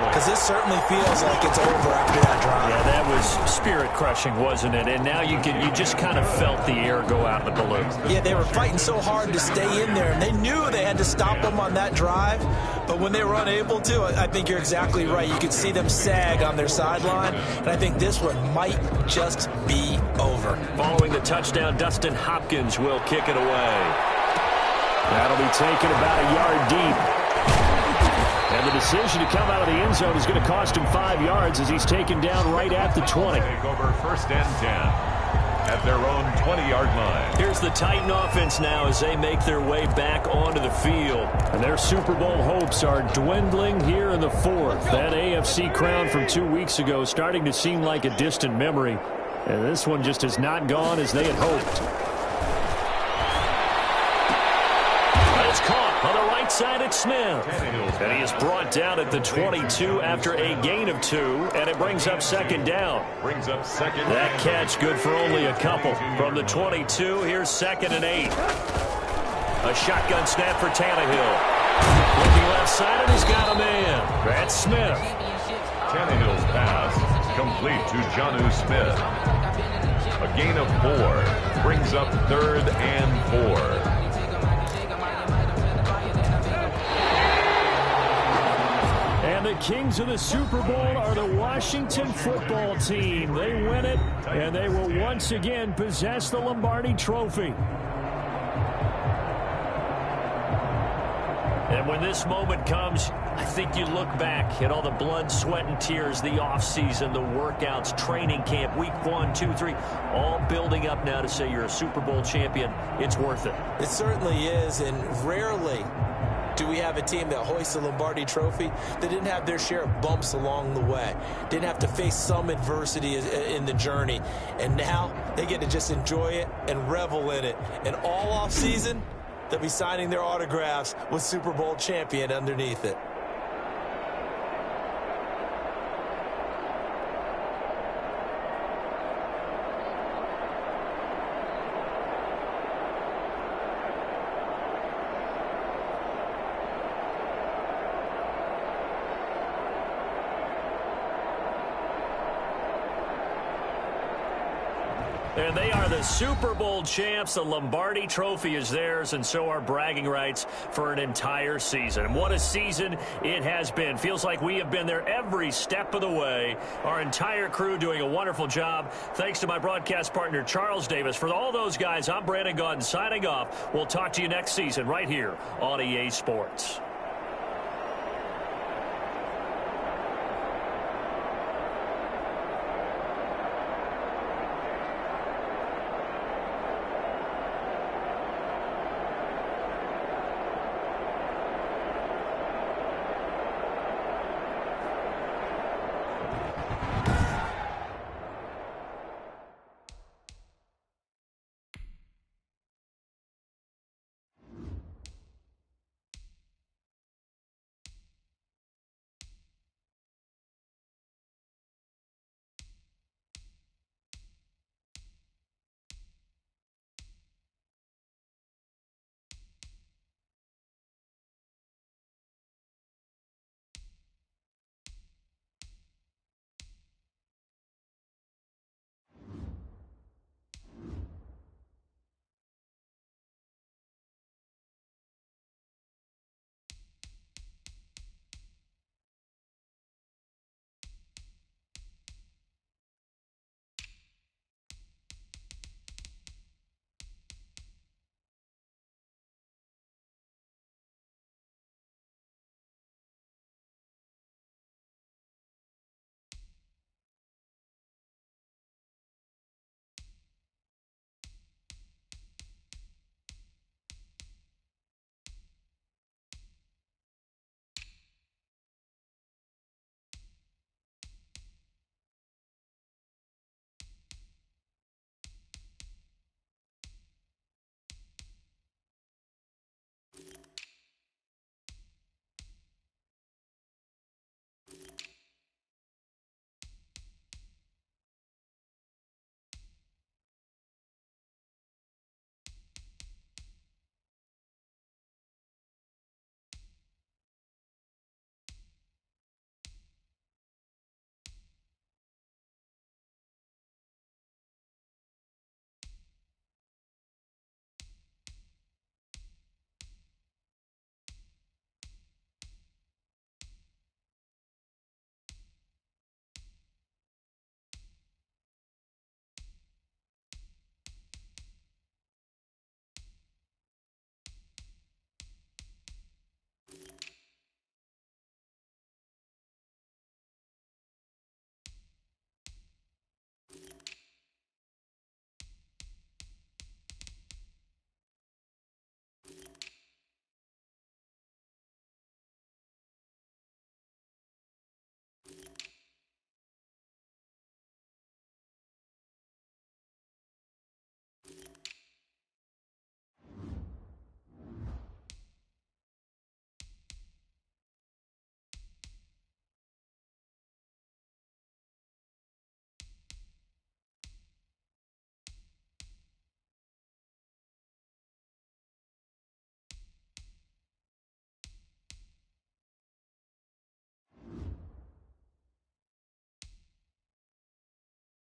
Because this certainly feels like it's over after that drive. Yeah, that was spirit-crushing, wasn't it? And now you just kind of felt the air go out of the balloon. Yeah, they were fighting so hard to stay in there, and they knew they had to stop them on that drive. But when they were unable to, I think you're exactly right. You could see them sag on their sideline, and I think this one might just be over. Following the touchdown, Dustin Hopkins will kick it away. That'll be taken about a yard deep. And the decision to come out of the end zone is going to cost him 5 yards as he's taken down right at the 20. Take over 1st and 10 at their own 20-yard line. Here's the Titan offense now as they make their way back onto the field. And their Super Bowl hopes are dwindling here in the 4th. That AFC crown from 2 weeks ago starting to seem like a distant memory. And this one just has not gone as they had hoped. It's caught on the right side at Smith. And he is brought down at the 22 after a gain of 2, and it brings up 2nd down. That catch good for only a couple. From the 22, here's 2nd and 8. A shotgun snap for Tannehill. Looking left side, and he's got a man. That's Smith. Tannehill's pass complete to Jonnu Smith. A gain of 4 brings up 3rd and 4. And the kings of the Super Bowl are the Washington football team. They win it, and they will once again possess the Lombardi Trophy. And when this moment comes, I think you look back at all the blood, sweat, and tears, the offseason, the workouts, training camp, week 1, 2, 3, all building up now to say you're a Super Bowl champion. It's worth it. It certainly is, and rarely do we have a team that hoists the Lombardi Trophy that didn't have their share of bumps along the way, didn't have to face some adversity in the journey, and now they get to just enjoy it and revel in it. And all offseason, they'll be signing their autographs with Super Bowl champion underneath it. And they are the Super Bowl champs. The Lombardi Trophy is theirs, and so are bragging rights for an entire season. And what a season it has been. Feels like we have been there every step of the way. Our entire crew doing a wonderful job. Thanks to my broadcast partner, Charles Davis. For all those guys, I'm Brandon Gaudin signing off. We'll talk to you next season right here on EA Sports.